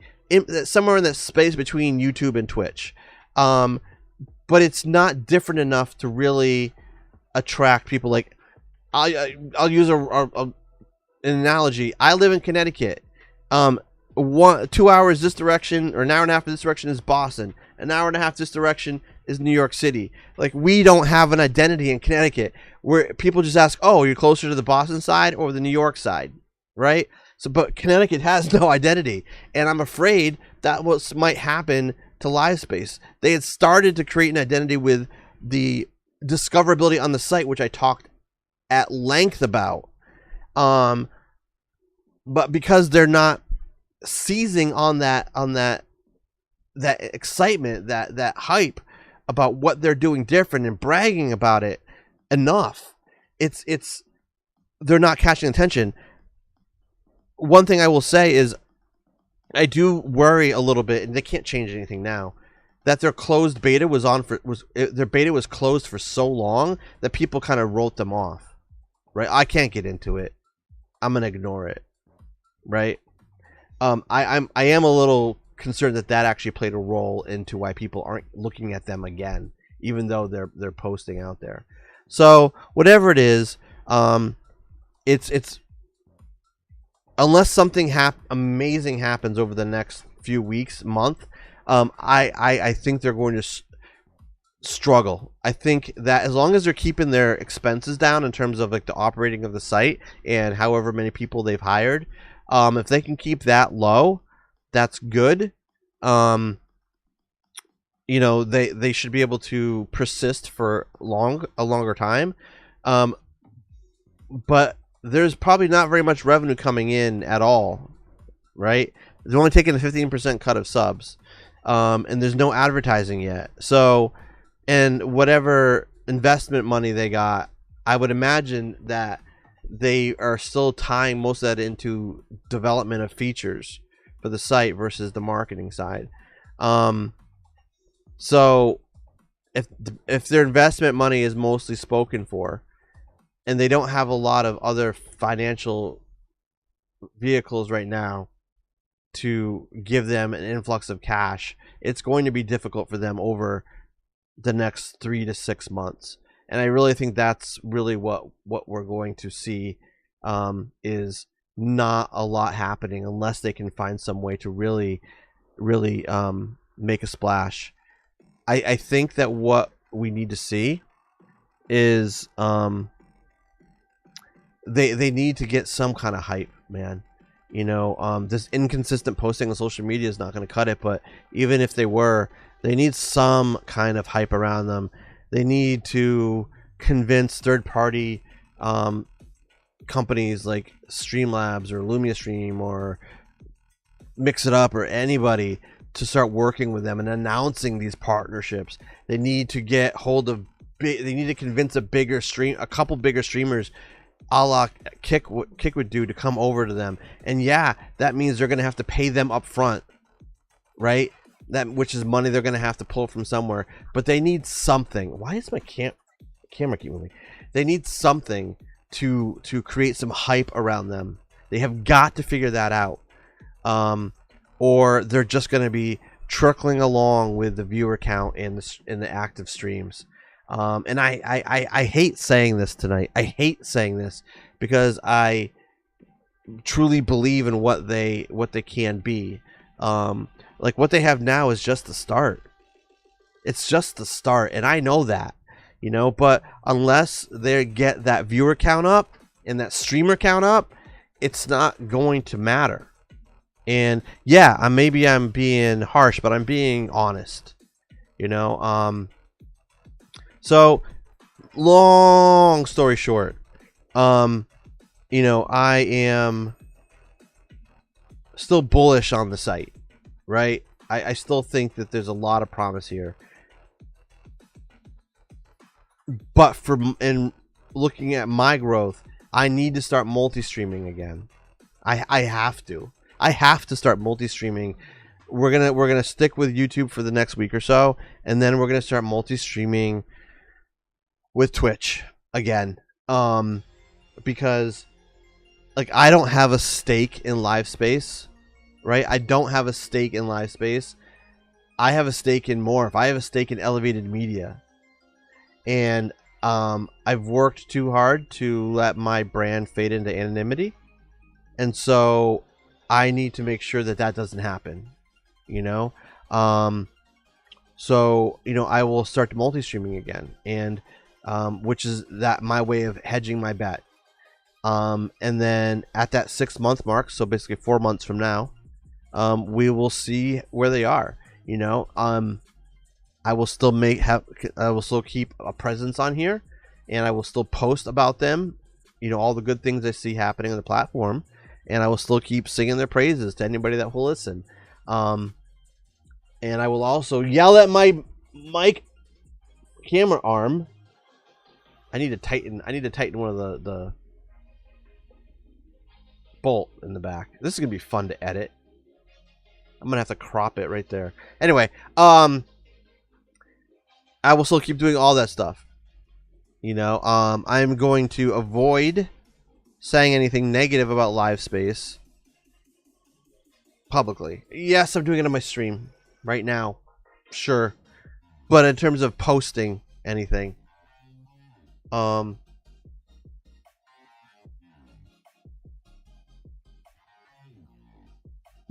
somewhere in that space between YouTube and Twitch. But it's not different enough to really attract people. Like, I'll use an analogy. I live in Connecticut. 2 hours this direction, or an hour and a half this direction is Boston. An hour and a half this direction is New York City. Like, we don't have an identity in Connecticut where people just ask, oh, you're closer to the Boston side or the New York side, right? So, but Connecticut has no identity, and I'm afraid that what might happen to LiveSpace. They had started to create an identity with the discoverability on the site, which I talked at length about. But because they're not seizing on that excitement, that hype about what they're doing different and bragging about it enough, they're not catching attention. One thing I will say is, I do worry a little bit, and they can't change anything now, that their closed beta their beta was closed for so long that people kind of wrote them off, right? I can't get into it. I'm gonna ignore it, right? I am a little concerned that actually played a role into why people aren't looking at them again, even though they're posting out there. So whatever it is, it's unless something amazing happens over the next few weeks, month, I think they're going to struggle. I think that as long as they're keeping their expenses down in terms of like the operating of the site and however many people they've hired, if they can keep that low, that's good. You know, they should be able to persist for a longer time. But there's probably not very much revenue coming in at all, right? They're only taking a 15% cut of subs, and there's no advertising yet. So, and whatever investment money they got I would imagine that they are still tying most of that into development of features for the site versus the marketing side. So if their investment money is mostly spoken for, and they don't have a lot of other financial vehicles right now to give them an influx of cash, it's going to be difficult for them over the next 3 to 6 months. And I really think that's really what we're going to see, is not a lot happening unless they can find some way to really make a splash. I think that what we need to see is they need to get some kind of hype, man. This inconsistent posting on social media is not going to cut it, but even if they were, they need some kind of hype around them. They need to convince third-party companies like Streamlabs or LumiaStream or Mix It Up or anybody to start working with them and announcing these partnerships. They need to get hold of they need to convince a couple bigger streamers, a la Kick would do, to come over to them. And yeah, that means they're going to have to pay them up front, right? Which is money they're going to have to pull from somewhere. But they need something. Why is my camera keep moving? They need something to create some hype around them. They have got to figure that out. Or they're just going to be trickling along with the viewer count and the active streams. And I hate saying this tonight. I hate saying this because I truly believe in what they can be. Like what they have now is just the start. It's just the start, and I know that, but unless they get that viewer count up and that streamer count up, it's not going to matter. And yeah, maybe I'm being harsh, but I'm being honest, So, long story short, I am still bullish on the site, right? I still think that there's a lot of promise here. But in looking at my growth, I need to start multi-streaming again. I have to. I have to start multi-streaming. We're gonna stick with YouTube for the next week or so, and then we're gonna start multi-streaming with Twitch again. Because like I don't have a stake in live space, right? I don't have a stake in live space. I have a stake in Morph. I have a stake in Elevated Media. And I've worked too hard to let my brand fade into anonymity. And so I need to make sure that doesn't happen, So, I will start multi-streaming again, and which is my way of hedging my bet. And then at that 6-month mark, so basically 4 months from now, we will see where they are. I will still keep a presence on here, and I will still post about them, all the good things I see happening on the platform. And I will still keep singing their praises to anybody that will listen. And I will also yell at my mic camera arm. I need to tighten one of the bolt in the back. This is gonna be fun to edit. I'm gonna have to crop it right there. Anyway, I will still keep doing all that stuff. I'm going to avoid saying anything negative about live space publicly. Yes, I'm doing it on my stream right now, sure, but in terms of posting anything,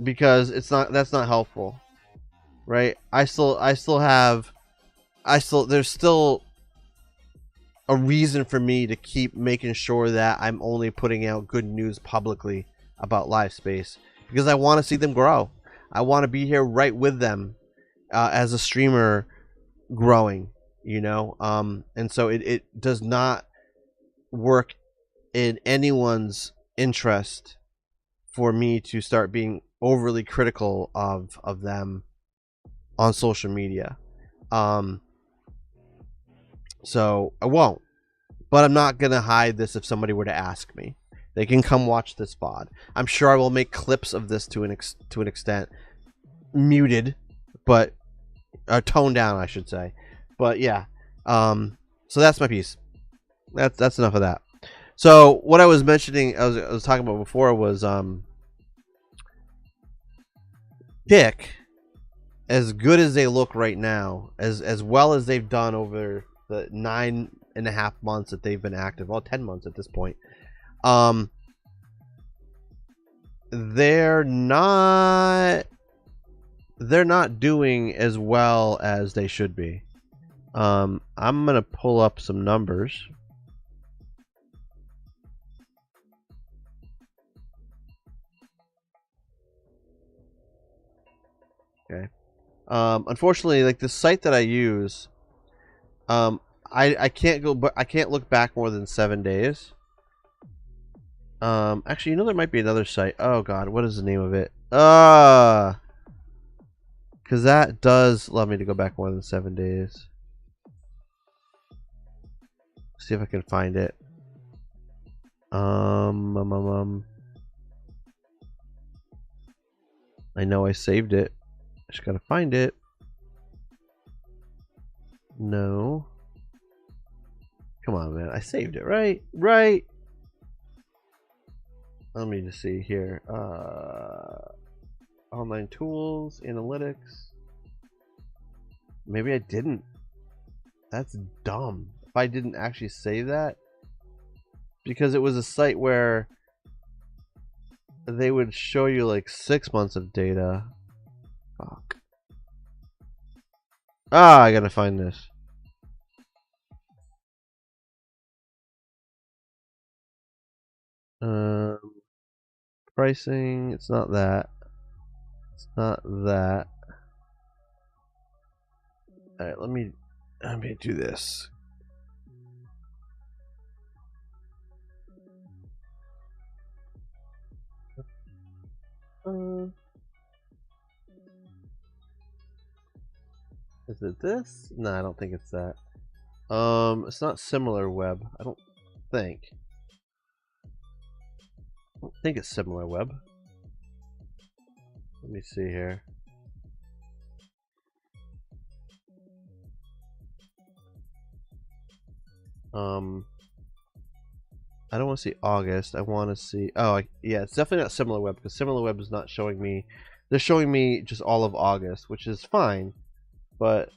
because that's not helpful, right? There's still a reason for me to keep making sure that I'm only putting out good news publicly about live space, because I want to see them grow. I want to be here right with them as a streamer growing, and so it does not work in anyone's interest for me to start being overly critical of them on social media. So I won't, but I'm not gonna hide this if somebody were to ask me. They can come watch this VOD. I'm sure I will make clips of this to an extent, muted, but toned down, I should say. But yeah, so that's my piece. That's enough of that. So what I was mentioning, I was talking about before was Pick, as good as they look right now, as well as they've done over the 9.5 months that they've been active, well, 10 months at this point. They're not doing as well as they should be. I'm gonna pull up some numbers. Okay. Unfortunately, like the site that I use, I can't go, but I can't look back more than 7 days. Actually, you know, there might be another site. Oh God, what is the name of it? Because that does allow me to go back more than 7 days. See if I can find it. I know I saved it. I just gotta find it. No. Come on, man. I saved it, right? Right. Let me just see here. Online tools, analytics. Maybe I didn't. That's dumb. If I didn't actually save that. Because it was a site where they would show you like 6 months of data. Fuck. Ah, I gotta find this. Pricing, it's not that. It's not that. Alright, let me do this. Is it this? No, I don't think it's that. It's not SimilarWeb. I don't think. I don't think it's SimilarWeb. Let me see here. I don't want to see August. I want to see. Oh, yeah, it's definitely not SimilarWeb because SimilarWeb is not showing me. They're showing me just all of August, which is fine, but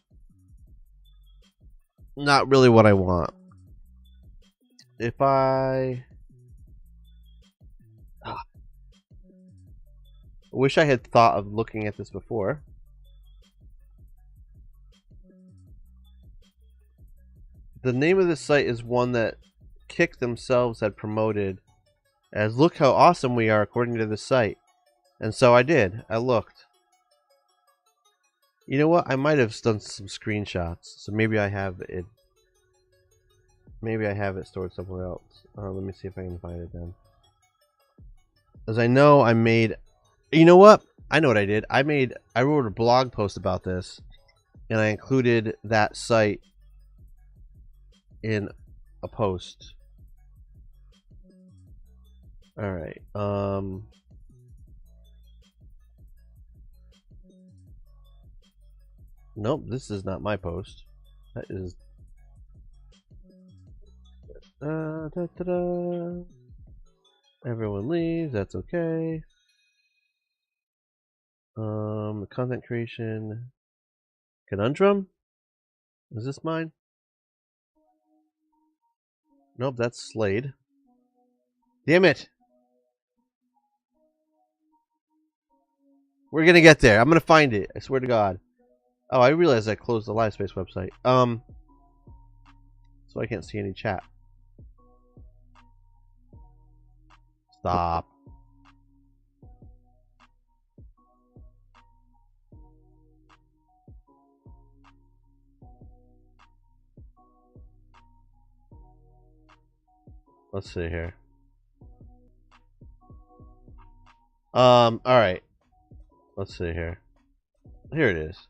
not really what I want. If I wish I had thought of looking at this before. The name of this site is one that Kick themselves had promoted as "Look how awesome we are" according to the site. And so I did. I looked. You know what? I might have done some screenshots. So maybe I have it. Maybe I have it stored somewhere else. Let me see if I can find it then. As I know, I made. You know what? I know what I did. I wrote a blog post about this, and I included that site in a post. All right. Nope, this is not my post. That is. Everyone leaves. That's okay. Content creation. Conundrum? Is this mine? Nope, that's Slade. Damn it! We're gonna get there. I'm gonna find it. I swear to God. Oh, I realized I closed the LiveSpace website. So I can't see any chat. Stop. Let's see here. All right. Let's see here. Here it is.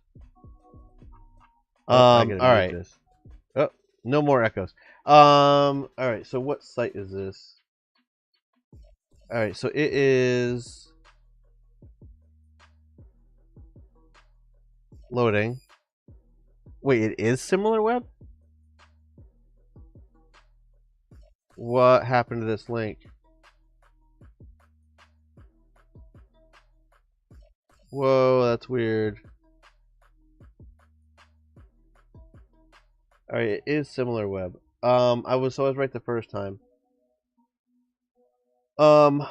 All right. Oh, no more echoes. All right. So what site is this? All right. So it is loading. Wait, it is SimilarWeb? What happened to this link? Whoa, that's weird. Alright, it is SimilarWeb. I was right the first time. So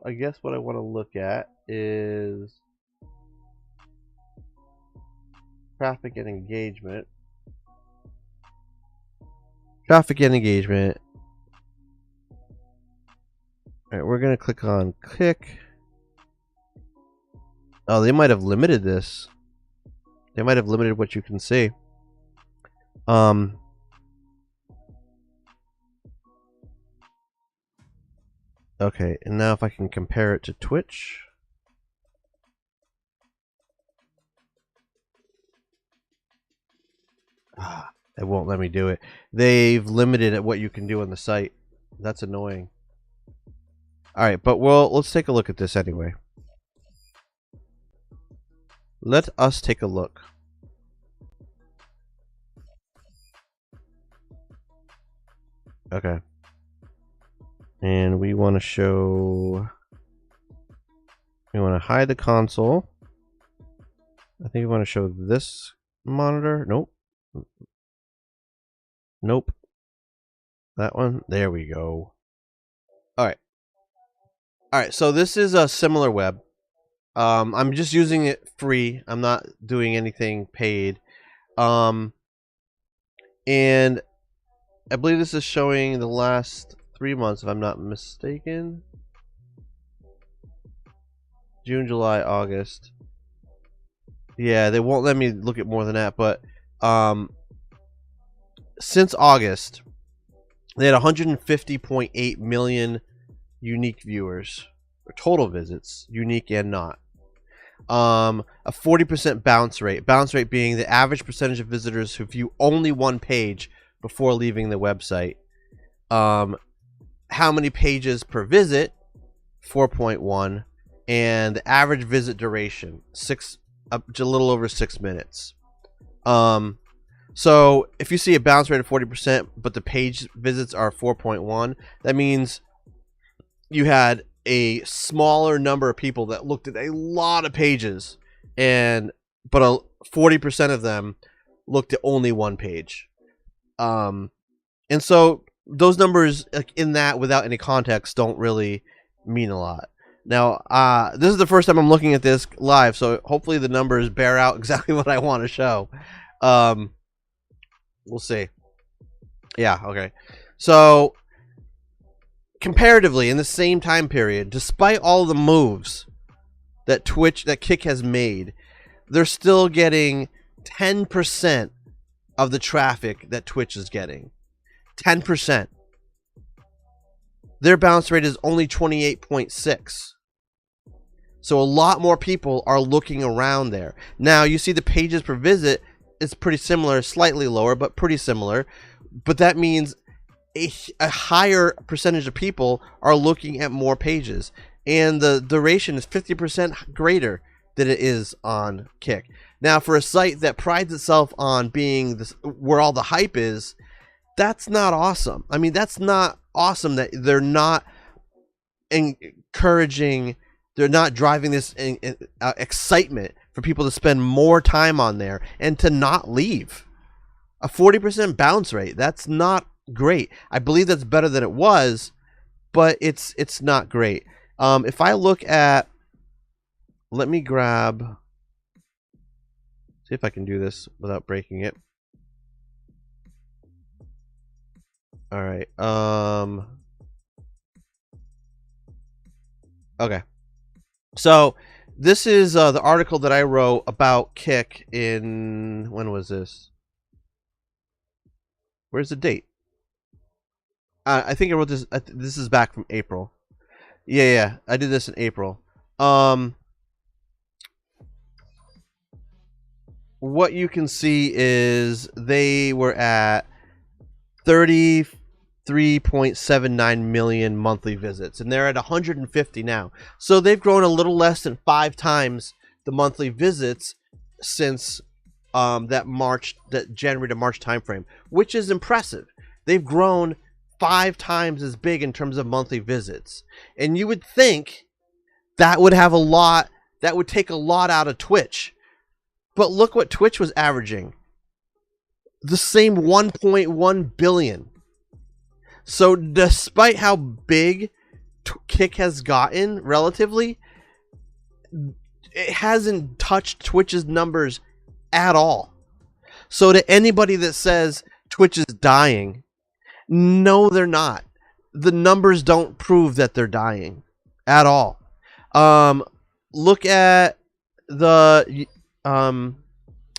I guess what I want to look at is traffic and engagement. Traffic and engagement. Alright, we're gonna click on Kik. Oh, they might have limited this. They might have limited what you can see. Okay, and now if I can compare it to Twitch. It won't let me do it. They've limited at what you can do on the site. That's annoying. Alright, but let's take a look at this anyway. Let us take a look. Okay. And we want to show... We want to hide the console. I think we want to show this monitor. Nope. Nope. That one. There we go. Alright. Alright, so this is a SimilarWeb. I'm just using it free. I'm not doing anything paid. And I believe this is showing the last 3 months, if I'm not mistaken. June, July, August. Yeah, they won't let me look at more than that, but since August, they had 150.8 million unique viewers, or total visits, unique and not. A 40% bounce rate. Bounce rate being the average percentage of visitors who view only one page before leaving the website. How many pages per visit? 4.1. And the average visit duration, a little over 6 minutes. So if you see a bounce rate of 40%, but the page visits are 4.1, that means you had a smaller number of people that looked at a lot of pages, but 40% of them looked at only one page. And so those numbers in that, without any context, don't really mean a lot. Now, this is the first time I'm looking at this live, so hopefully the numbers bear out exactly what I want to show. We'll see. Yeah, okay. So, comparatively, in the same time period, despite all the moves that Kik has made, they're still getting 10% of the traffic that Twitch is getting. 10%. Their bounce rate is only 28.6. So a lot more people are looking around there. Now, you see the pages per visit is pretty similar, slightly lower, but pretty similar. But that means a higher percentage of people are looking at more pages. And the duration is 50% greater than it is on Kik. Now, for a site that prides itself on being where all the hype is, that's not awesome. I mean, that's not awesome that they're not encouraging, they're not driving this excitement for people to spend more time on there and to not leave. A 40% bounce rate, that's not great. I believe that's better than it was, but it's not great. If I look at, let me grab, see if I can do this without breaking it. All right. Okay. So this is the article that I wrote about Kik in, when was this? Where's the date? I think I wrote this. This is back from April. Yeah. I did this in April. what you can see is they were at 33.79 million monthly visits, and they're at 150 now. So they've grown a little less than 5 times the monthly visits since that January to March timeframe, which is impressive. They've grown 5 times as big in terms of monthly visits, and you would think that would have a lot. That would take a lot out of Twitch. But look what Twitch was averaging. The same 1.1 billion. So despite how big Kick has gotten relatively, it hasn't touched Twitch's numbers at all. So to anybody that says Twitch is dying, no, they're not. The numbers don't prove that they're dying at all. Look at the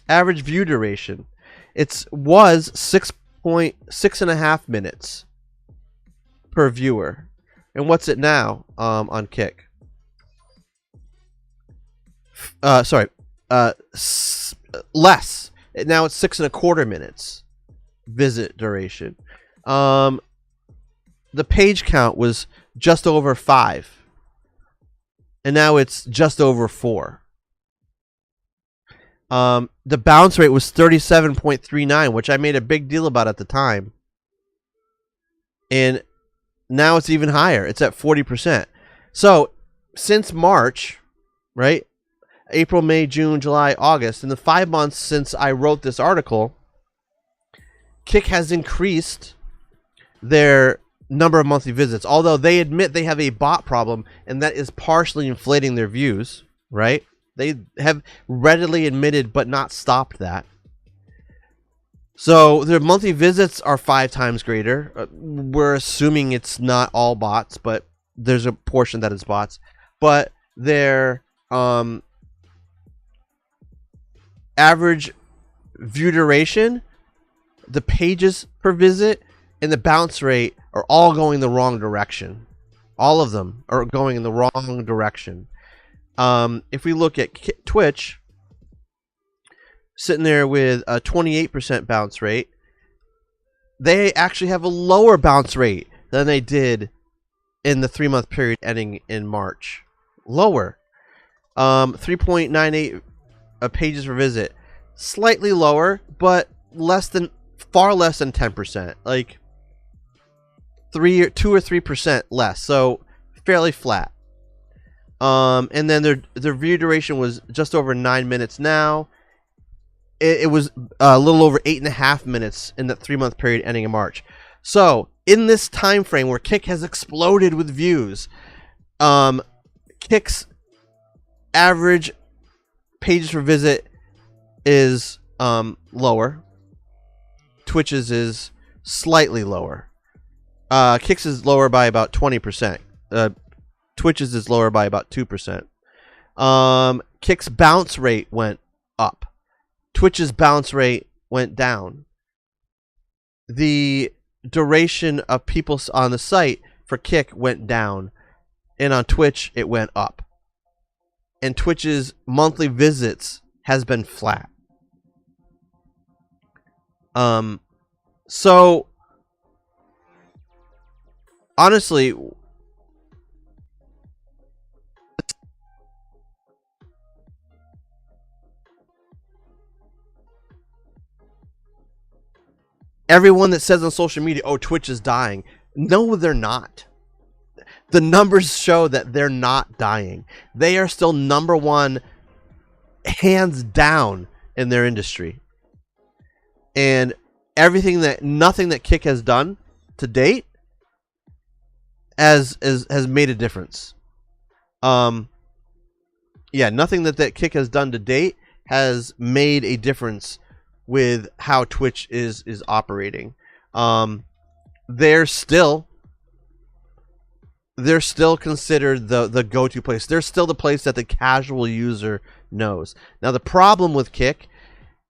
average view duration. It was 6.5 minutes per viewer, and what's it now on Kick? Less. Now it's 6.25 minutes visit duration. The page count was just over 5, and now it's just over 4. The bounce rate was 37.39, which I made a big deal about at the time. And now it's even higher. It's at 40%. So, since March, right? April, May, June, July, August, in the 5 months since I wrote this article, Kick has increased their number of monthly visits. Although they admit they have a bot problem, and that is partially inflating their views, right? They have readily admitted but not stopped that. So their monthly visits are 5 times greater. We're assuming it's not all bots, but there's a portion that is bots. But their average view duration, the pages per visit, and the bounce rate are all going the wrong direction. All of them are going in the wrong direction. If we look at Twitch, sitting there with a 28% bounce rate, they actually have a lower bounce rate than they did in the 3-month period ending in March. Lower. 3.98 pages per visit. Slightly lower, but far less than 10%. Like 2 or 3% less. So fairly flat. And then their view duration was just over 9 minutes now. It was a little over 8.5 minutes in that 3-month period ending in March. So in this time frame where Kick has exploded with views, Kick's average pages per visit is lower. Twitch's is slightly lower. Kick's is lower by about 20%. Twitch's is lower by about 2%. Kick's bounce rate went up. Twitch's bounce rate went down. The duration of people on the site for Kick went down, and on Twitch it went up. And Twitch's monthly visits has been flat. So honestly, everyone that says on social media, oh, Twitch is dying. No, they're not. The numbers show that they're not dying. They are still number one, hands down, in their industry. And nothing that Kick has done to date has made a difference. Nothing that Kick has done to date has made a difference with how Twitch is operating. They're still considered the go-to place. They're still the place that the casual user knows. Now the problem with Kick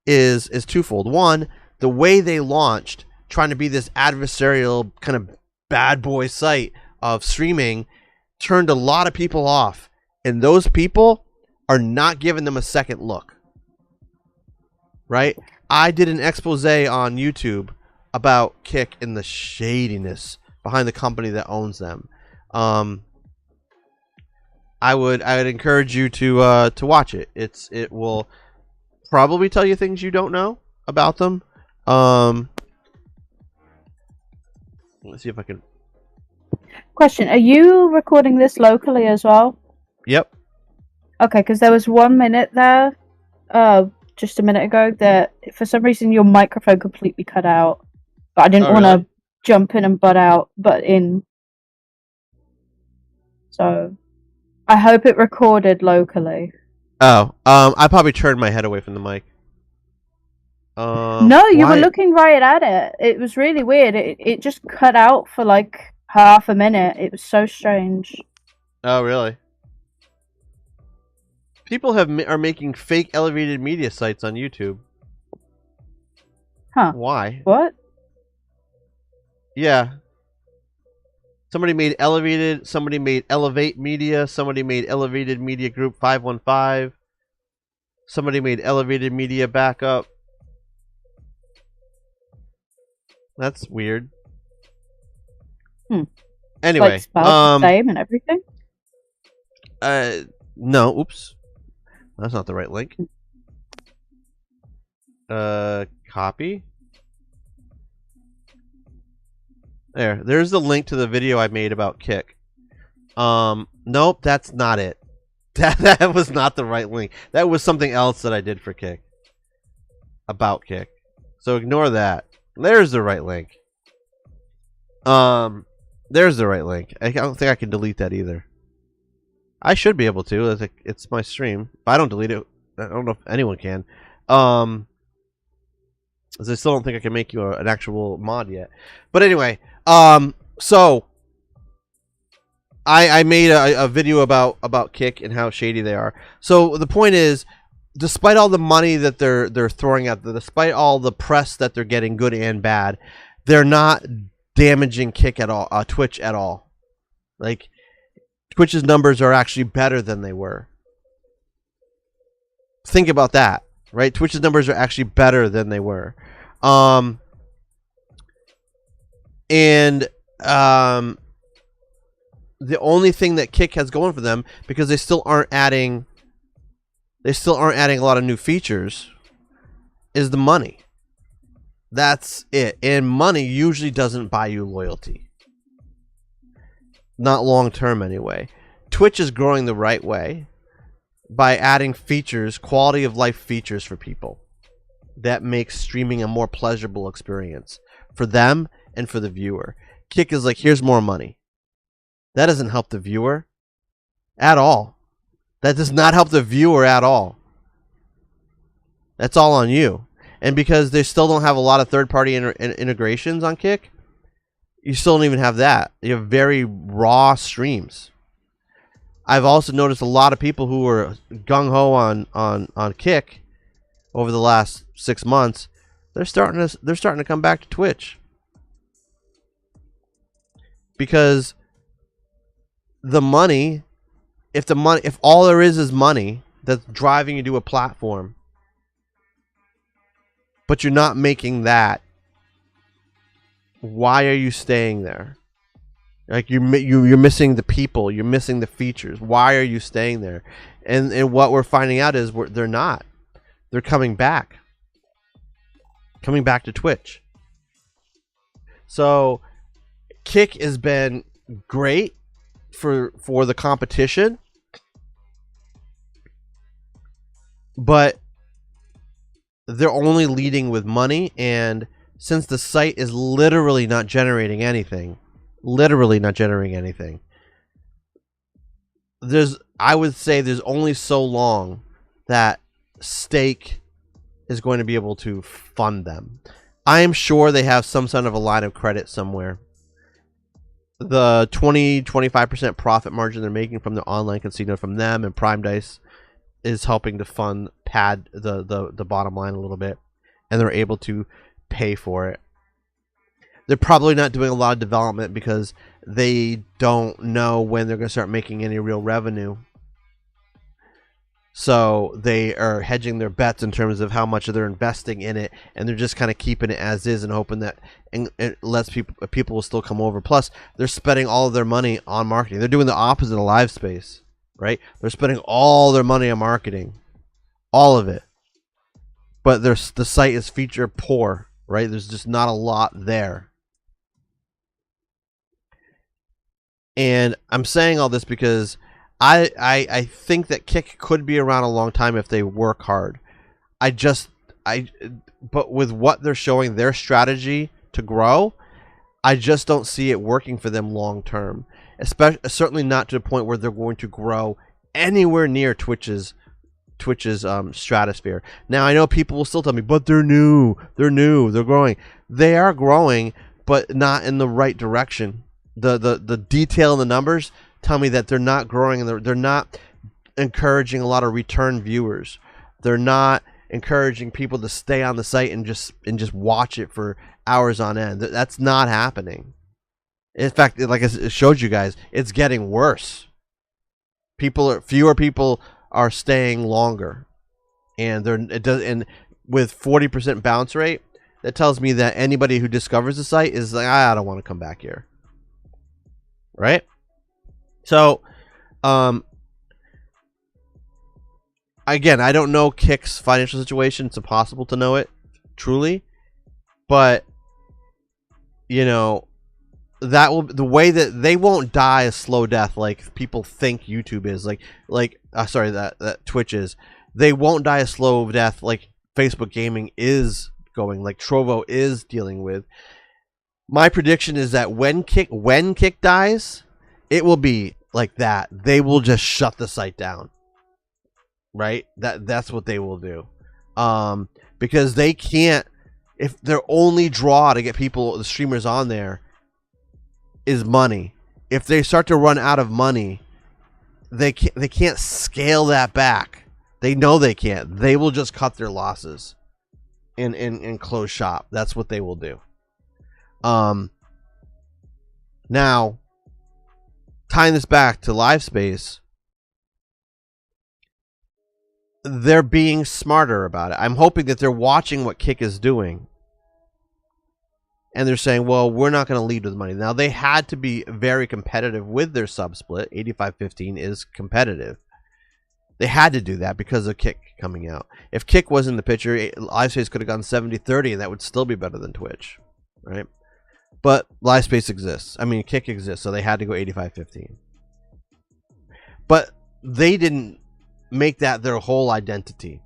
is twofold. One, the way they launched, trying to be this adversarial kind of bad boy site of streaming, turned a lot of people off, and those people are not giving them a second look. right? I did an expose on YouTube about Kick and the shadiness behind the company that owns them. I would encourage you to watch it. It will probably tell you things you don't know about them. Let's see if I can. Question: are you recording this locally as well? Yep. Okay, because there was 1 minute there, just a minute ago, that for some reason your microphone completely cut out. But I didn't Oh, want to really? jump in and butt in. So I hope it recorded locally. Oh, I probably turned my head away from the mic. No, you were why- looking right at it. It was really weird. It just cut out for like half a minute. It was so strange. Oh, really? People are making fake elevated media sites on YouTube. Huh. Why? What? Yeah. Somebody made elevated. Somebody made Elevate Media. Somebody made Elevated Media Group 515. Somebody made Elevated Media Backup. That's weird. Hmm. Anyway, Like spelled the same and everything? no, oops. That's not the right link. Copy. There's the link to the video I made about Kick. Nope, that's not it. That was not the right link. That was something else that I did for Kick. About Kick. So ignore that. There's the right link. There's the right link. I don't think I can delete that either. I should be able to. It's my stream. If I don't delete it, I don't know if anyone can. As I still don't think I can make you an actual mod yet. But anyway, so I made a video about Kick and how shady they are. So the point is, despite all the money that they're throwing out there, despite all the press that they're getting, good and bad, they're not damaging Kick at all, Twitch at all. Like, Twitch's numbers are actually better than they were. Think about that, right? Twitch's numbers are actually better than they were. The only thing that Kick has going for them, because they still aren't adding a lot of new features, is the money. That's it. And money usually doesn't buy you loyalty. Not long term anyway. Twitch is growing the right way by adding features, quality of life features for people that makes streaming a more pleasurable experience for them and for the viewer. Kick is like, here's more money. That doesn't help the viewer at all. That does not help the viewer at all. That's all on you. And because they still don't have a lot of third-party integrations on Kick, you still don't even have that. You have very raw streams. I've also noticed a lot of people who were gung-ho on Kick over the last 6 months, they're starting to come back to Twitch. Because the money, if all there is money that's driving you to a platform, but you're not making that, why are you staying there? Like, you're missing the people, you're missing the features. Why are you staying there? And what we're finding out is they're not. They're coming back to Twitch. So Kick has been great for the competition, but they're only leading with money, and since the site is literally not generating anything, I would say there's only so long that Stake is going to be able to fund them. I am sure they have some sort of a line of credit somewhere. The 20-25% profit margin they're making from the online casino from them and Prime Dice is helping to pad the bottom line a little bit, and they're able to pay for it. They're probably not doing a lot of development because they don't know when they're going to start making any real revenue. So they are hedging their bets in terms of how much they're investing in it, and they're just kind of keeping it as is and hoping that it lets people will still come over. Plus, they're spending all of their money on marketing. They're doing the opposite of live space, right? They're spending all their money on marketing, all of it. But the site is feature poor, right? There's just not a lot there. And I'm saying all this because I think that Kick could be around a long time if they work hard. But with what they're showing, their strategy to grow, I just don't see it working for them long term. Certainly not to the point where they're going to grow anywhere near Twitch's stratosphere. Now I know people will still tell me, but they're they're growing. They are growing, but not in the right direction. The detail in the numbers tell me that they're not growing, and they're not encouraging a lot of return viewers. They're not encouraging people to stay on the site and just watch it for hours on end. That's not happening. In fact, like I showed you guys, it's getting worse. Fewer people are staying longer, and with 40% bounce rate, that tells me that anybody who discovers the site is like, I don't want to come back here. Right? So, again, I don't know Kick's financial situation. It's impossible to know it, truly. But, the way that they won't die a slow death like people think YouTube is, that Twitch is. They won't die a slow death like Facebook gaming is going, like Trovo is dealing with. My prediction is that when Kick dies, it will be like that. They will just shut the site down. Right? That's what they will do. Because they can't, if their only draw to get the streamers on there is money. If they start to run out of money, they can't scale that back. They know they can't. They will just cut their losses and close shop. That's what they will do. Now, tying this back to LiveSpace, they're being smarter about it. I'm hoping that they're watching what Kick is doing, and they're saying, well, we're not going to lead with money. Now, they had to be very competitive with their sub split. 85-15 is competitive. They had to do that because of Kick coming out. If Kick was in the picture, LiveSpace could have gone 70-30, and that would still be better than Twitch, right? But LiveSpace exists. I mean, Kick exists, so they had to go 85-15. But they didn't make that their whole identity.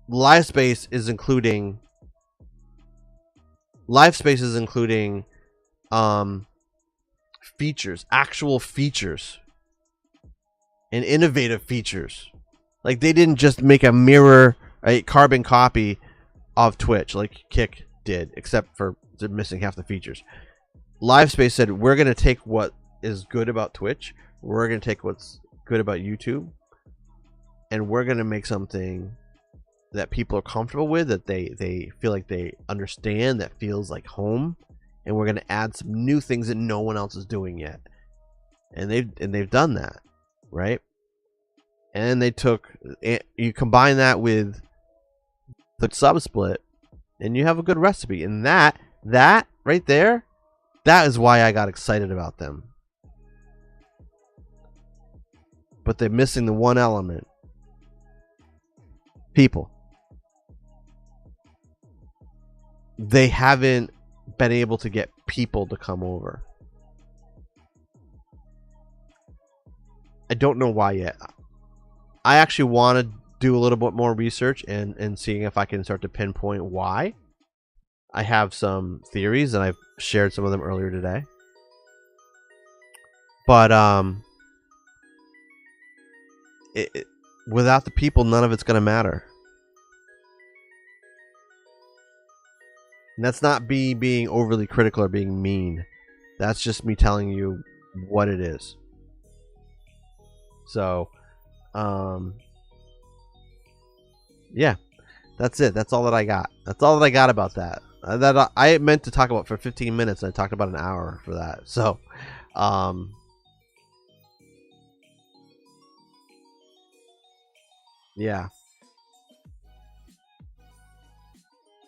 LiveSpace is including features, actual features, and innovative features. Like, they didn't just make a mirror, a carbon copy of Twitch like Kick did, except for they're missing half the features. LiveSpace said, we're going to take what is good about Twitch, we're going to take what's good about YouTube, and we're going to make something that people are comfortable with, that they feel like they understand, that feels like home, and we're going to add some new things that no one else is doing yet. And they've done that, right? And you combine that with the sub split, and you have a good recipe. And that right there, that is why I got excited about them. But they're missing the one element. People. They haven't been able to get people to come over. I don't know why yet. I actually want to do a little bit more research and seeing if I can start to pinpoint why. I have some theories, and I've shared some of them earlier today. But without the people, none of it's going to matter. And that's not being overly critical or being mean. That's just me telling you what it is. So, yeah, that's it. That's all that I got. That's all that I got about that. That I meant to talk about for 15 minutes, and I talked about an hour for that. So, Yeah.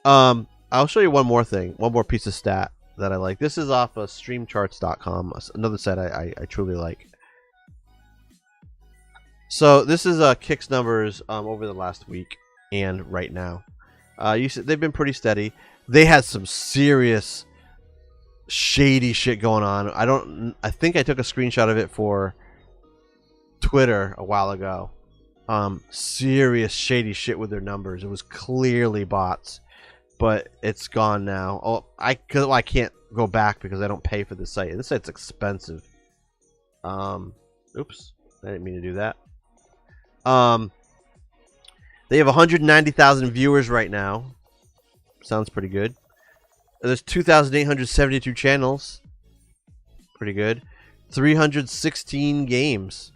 I'll show you one more thing, one more piece of stat that I like. This is off of streamcharts.com, another site I truly like. So this is Kick's numbers over the last week and right now. They've been pretty steady. They had some serious shady shit going on. I think I took a screenshot of it for Twitter a while ago. Serious shady shit with their numbers. It was clearly bots, but it's gone now. Oh, I can't go back because I don't pay for this site. This site's expensive. Oops, I didn't mean to do that. They have 190,000 viewers right now. Sounds pretty good. There's 2,872 channels. Pretty good. 316 games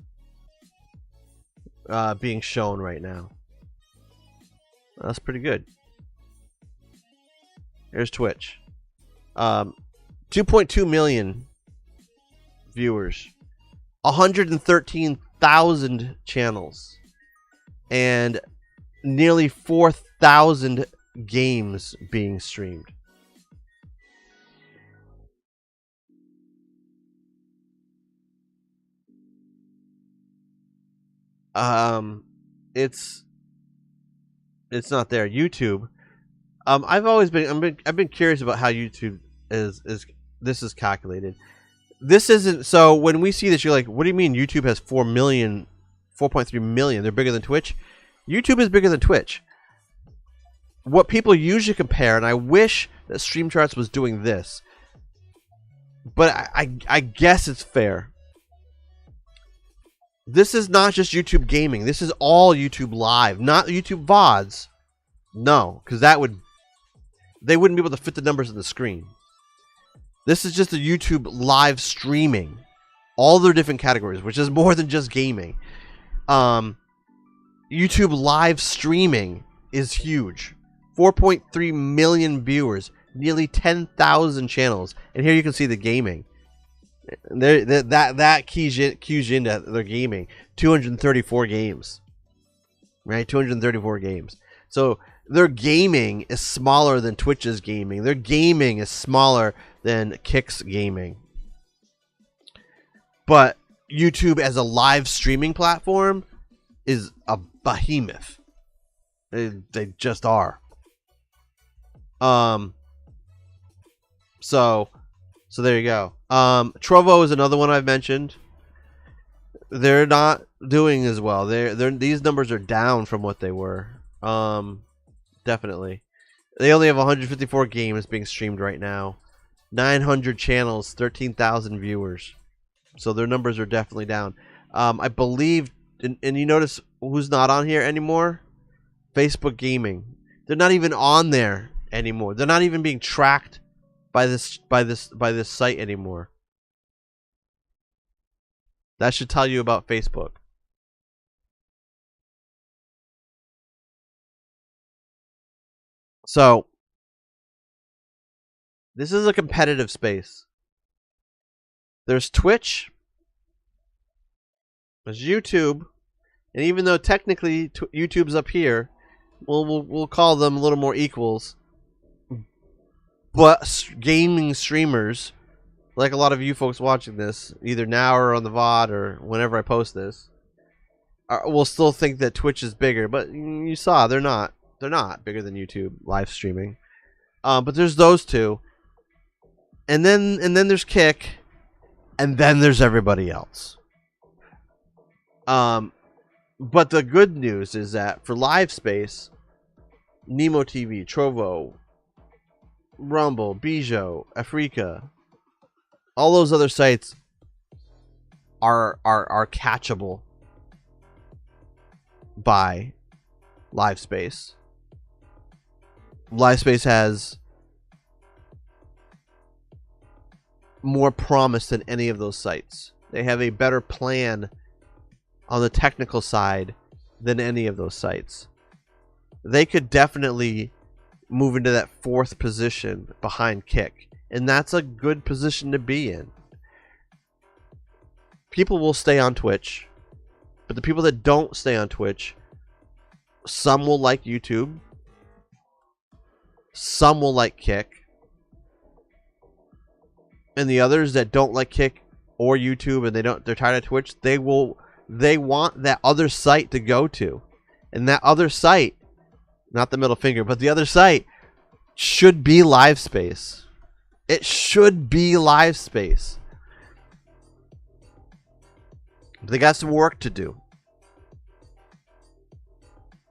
being shown right now. That's pretty good. Here's Twitch. 2.2 million viewers. 113,000 channels. And nearly 4,000 games being streamed. It's not there. YouTube. I've been curious about how YouTube is calculated. This isn't, so when we see this, you're like, what do you mean YouTube has 4.3 million? They're bigger than Twitch? YouTube is bigger than Twitch. What people usually compare, and I wish that StreamCharts was doing this, but I guess it's fair. This is not just YouTube gaming. This is all YouTube live, not YouTube VODs. No, because they wouldn't be able to fit the numbers on the screen. This is just a YouTube live streaming, all their different categories, which is more than just gaming. YouTube live streaming is huge. 4.3 million viewers, nearly 10,000 channels, and here you can see the gaming. That cues you into their gaming. 234 games, right? 234 games. So their gaming is smaller than Twitch's gaming. Their gaming is smaller than Kick's gaming. But YouTube as a live streaming platform is a behemoth. They just are. So there you go. Trovo is another one I've mentioned. They're not doing as well. These numbers are down from what they were. Definitely. They only have 154 games being streamed right now. 900 channels, 13,000 viewers. So their numbers are definitely down. I believe, and you notice who's not on here anymore? Facebook Gaming. They're not even on there anymore. They're not even being tracked by this site anymore. That should tell you about Facebook. So this is a competitive space. There's Twitch, there's YouTube, and even though technically YouTube's up here, we'll call them a little more equals. But gaming streamers, like a lot of you folks watching this, either now or on the VOD or whenever I post this, will still think that Twitch is bigger. But you saw they're not. They're not bigger than YouTube live streaming. But there's those two, and then there's Kick, and then there's everybody else. But the good news is that for live space, Nemo TV, Trovo, Rumble, Bijo, Afrika, all those other sites are catchable by LiveSpace. LiveSpace has more promise than any of those sites. They have a better plan on the technical side than any of those sites. They could definitely move into that fourth position behind Kick, and that's a good position to be in. People will stay on Twitch, but the people that don't stay on Twitch some will like YouTube, some will like Kick, and the others that don't like Kick or YouTube and they're tired of Twitch, they want that other site to go to. And that other site, not the middle finger, but the other site should be LiveSpace. It should be LiveSpace. They got some work to do.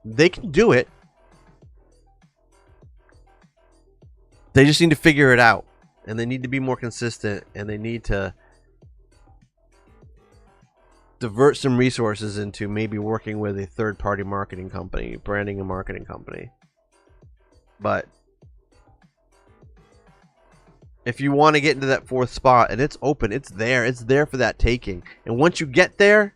They can do it. They just need to figure it out. And they need to be more consistent. And they need to divert some resources into maybe working with a third-party marketing company, branding and marketing company. But if you want to get into that 4th spot, and it's open, it's there for that taking. And once you get there,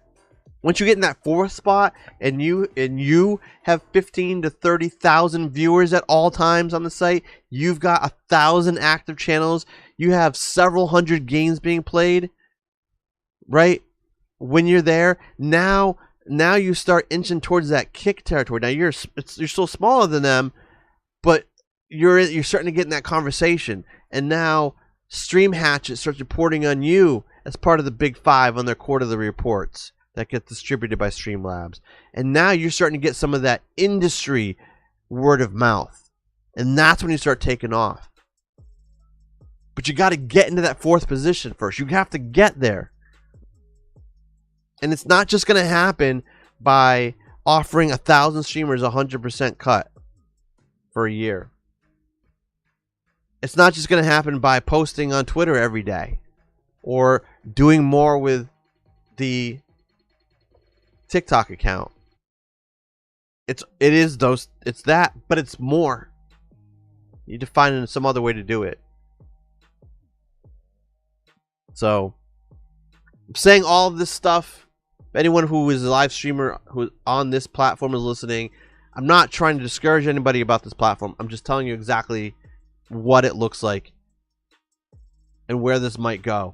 once you get in that 4th spot, and you have 15 to 30,000 viewers at all times on the site, you've got 1,000 active channels, you have several hundred games being played, right? When you're there, now you start inching towards that Kick territory. Now you're still smaller than them, but you're starting to get in that conversation. And now Stream Hatchet starts reporting on you as part of the Big Five on their quarterly reports that get distributed by Streamlabs. And now you're starting to get some of that industry word of mouth. And that's when you start taking off. But you got to get into that 4th position first. You have to get there. And it's not just going to happen by offering 1,000 streamers 100% cut for a year. It's not just going to happen by posting on Twitter every day or doing more with the TikTok account. It's that, but it's more. You need to find some other way to do it. So, I'm saying all of this stuff. If anyone who is a live streamer who on this platform is listening, I'm not trying to discourage anybody about this platform. I'm just telling you exactly what it looks like and where this might go,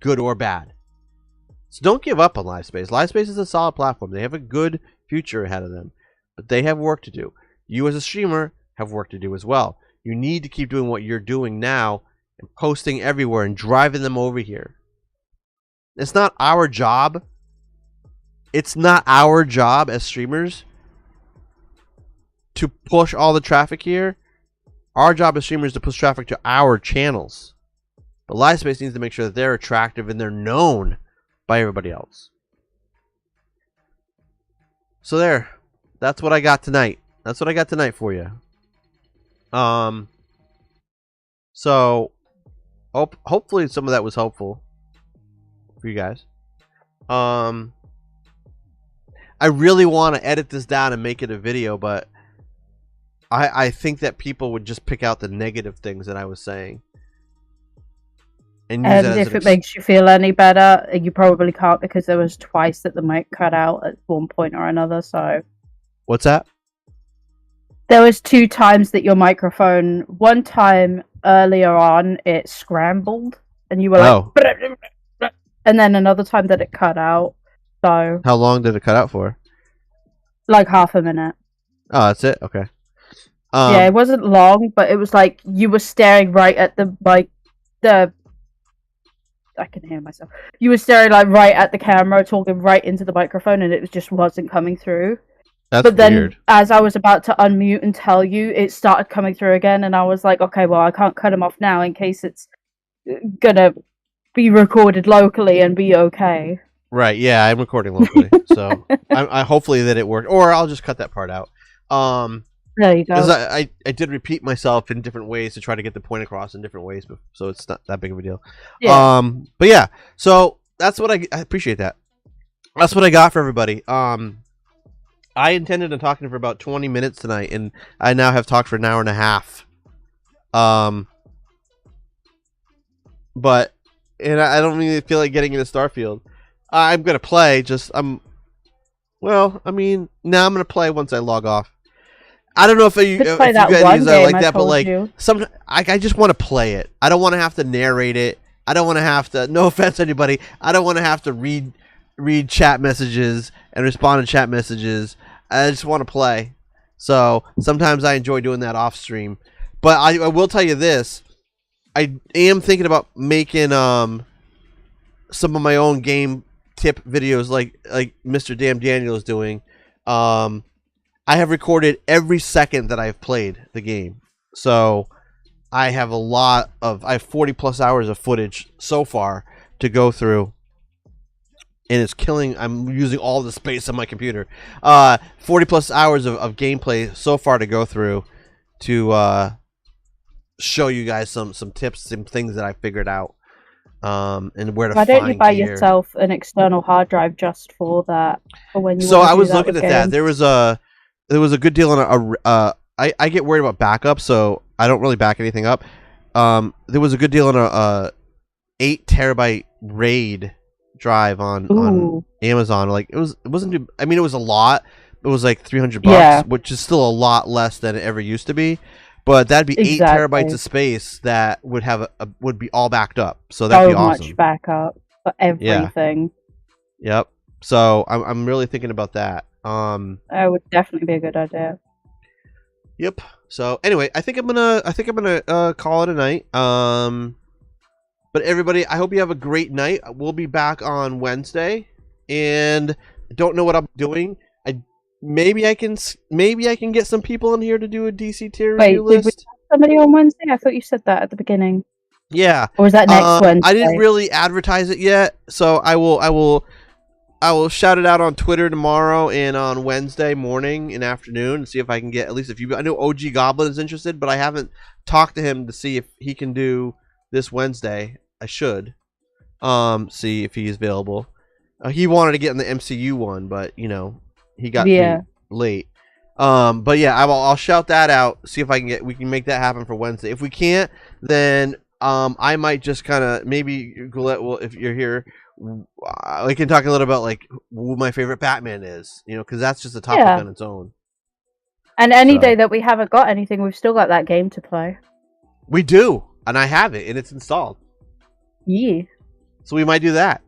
good or bad. So don't give up on LiveSpace. LiveSpace is a solid platform. They have a good future ahead of them, but they have work to do. You as a streamer have work to do as well. You need to keep doing what you're doing now and posting everywhere and driving them over here. It's not our job. It's not our job as streamers to push all the traffic here. Our job as streamers is to push traffic to our channels. But LiveSpace needs to make sure that they're attractive and they're known by everybody else. So there. That's what I got tonight. That's what I got tonight for you. So hopefully some of that was helpful for you guys. I really want to edit this down and make it a video, but I think that people would just pick out the negative things that I was saying. And if it makes you feel any better, you probably can't because there was twice that the mic cut out at one point or another. So what's that? There was 2 times that your microphone. One time earlier on, it scrambled, and you were like, and then another time that it cut out. So how long did it cut out for? Like half a minute. Oh, that's it. Okay. Yeah, it wasn't long, but it was like you were staring right at the I can hear myself. You were staring like right at the camera, talking right into the microphone, and it just wasn't coming through. That's but then, weird. as I was about to unmute and tell you, it started coming through again, and I was like, okay, well, I can't cut him off now in case it's gonna be recorded locally and be okay. Right, yeah, I'm recording locally, so I hopefully that it worked, or I'll just cut that part out. There you go. Because I did repeat myself in different ways to try to get the point across in different ways, so it's not that big of a deal. Yeah. But yeah, so that's what I appreciate that. That's what I got for everybody. I intended on talking for about 20 minutes tonight, and I now have talked for an hour and a half. But I don't really feel like getting into Starfield. I'm gonna play. Now I'm gonna play once I log off. I don't know if you guys use that like that, but like I just want to play it. I don't want to have to narrate it. I don't want to have to. No offense to anybody. I don't want to have to read chat messages and respond to chat messages. I just want to play. So sometimes I enjoy doing that off stream. But I will tell you this. I am thinking about making some of my own game tip videos like Mr. Damn Daniel is doing. I have recorded every second that I've played the game. So I have I have 40 plus hours of footage so far to go through. And it's killing. I'm using all the space on my computer. 40 plus hours of gameplay so far to go through to show you guys some tips, some things that I figured out, and where to Why find don't you buy gear. yourself an external hard drive just for that? For when you So wanna I do was that looking with at that. games? There was a good deal on I get worried about backup, so I don't really back anything up. There was a good deal on a 8 terabyte RAID drive on Ooh. Amazon. Like it wasn't too, I mean, it was a lot. It was like $300, Yeah. which is still a lot less than it ever used to be. But that'd be 8 Exactly. terabytes of space that would have would be all backed up. So that'd So be awesome. much backup for everything. Yep. So I'm really thinking about that. That would definitely be a good idea. Yep. So anyway, I think I'm gonna call it a night. But everybody, I hope you have a great night. We'll be back on Wednesday, and I don't know what I'm doing. Maybe I can get some people in here to do a DC tier Wait, review did we list. have somebody on Wednesday? I thought you said that at the beginning. Yeah. Or was that next Wednesday? I didn't really advertise it yet, so I will shout it out on Twitter tomorrow and on Wednesday morning and afternoon and see if I can get at least I know OG Goblin is interested, but I haven't talked to him to see if he can do this Wednesday. I should see if he's available. He wanted to get in the MCU one, but he got me late. But yeah, I'll shout that out. See if we can make that happen for Wednesday. If we can't, then I might just kind of maybe Goulet will, if you're here, we can talk a little about like who my favorite Batman is. Because that's just a topic on its own. And any day that we haven't got anything, we've still got that game to play. We do, and I have it, and it's installed. Yeah. So we might do that.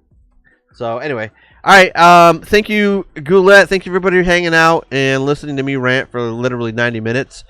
So anyway, all right. Thank you, Goulet. Thank you everybody for hanging out and listening to me rant for literally 90 minutes.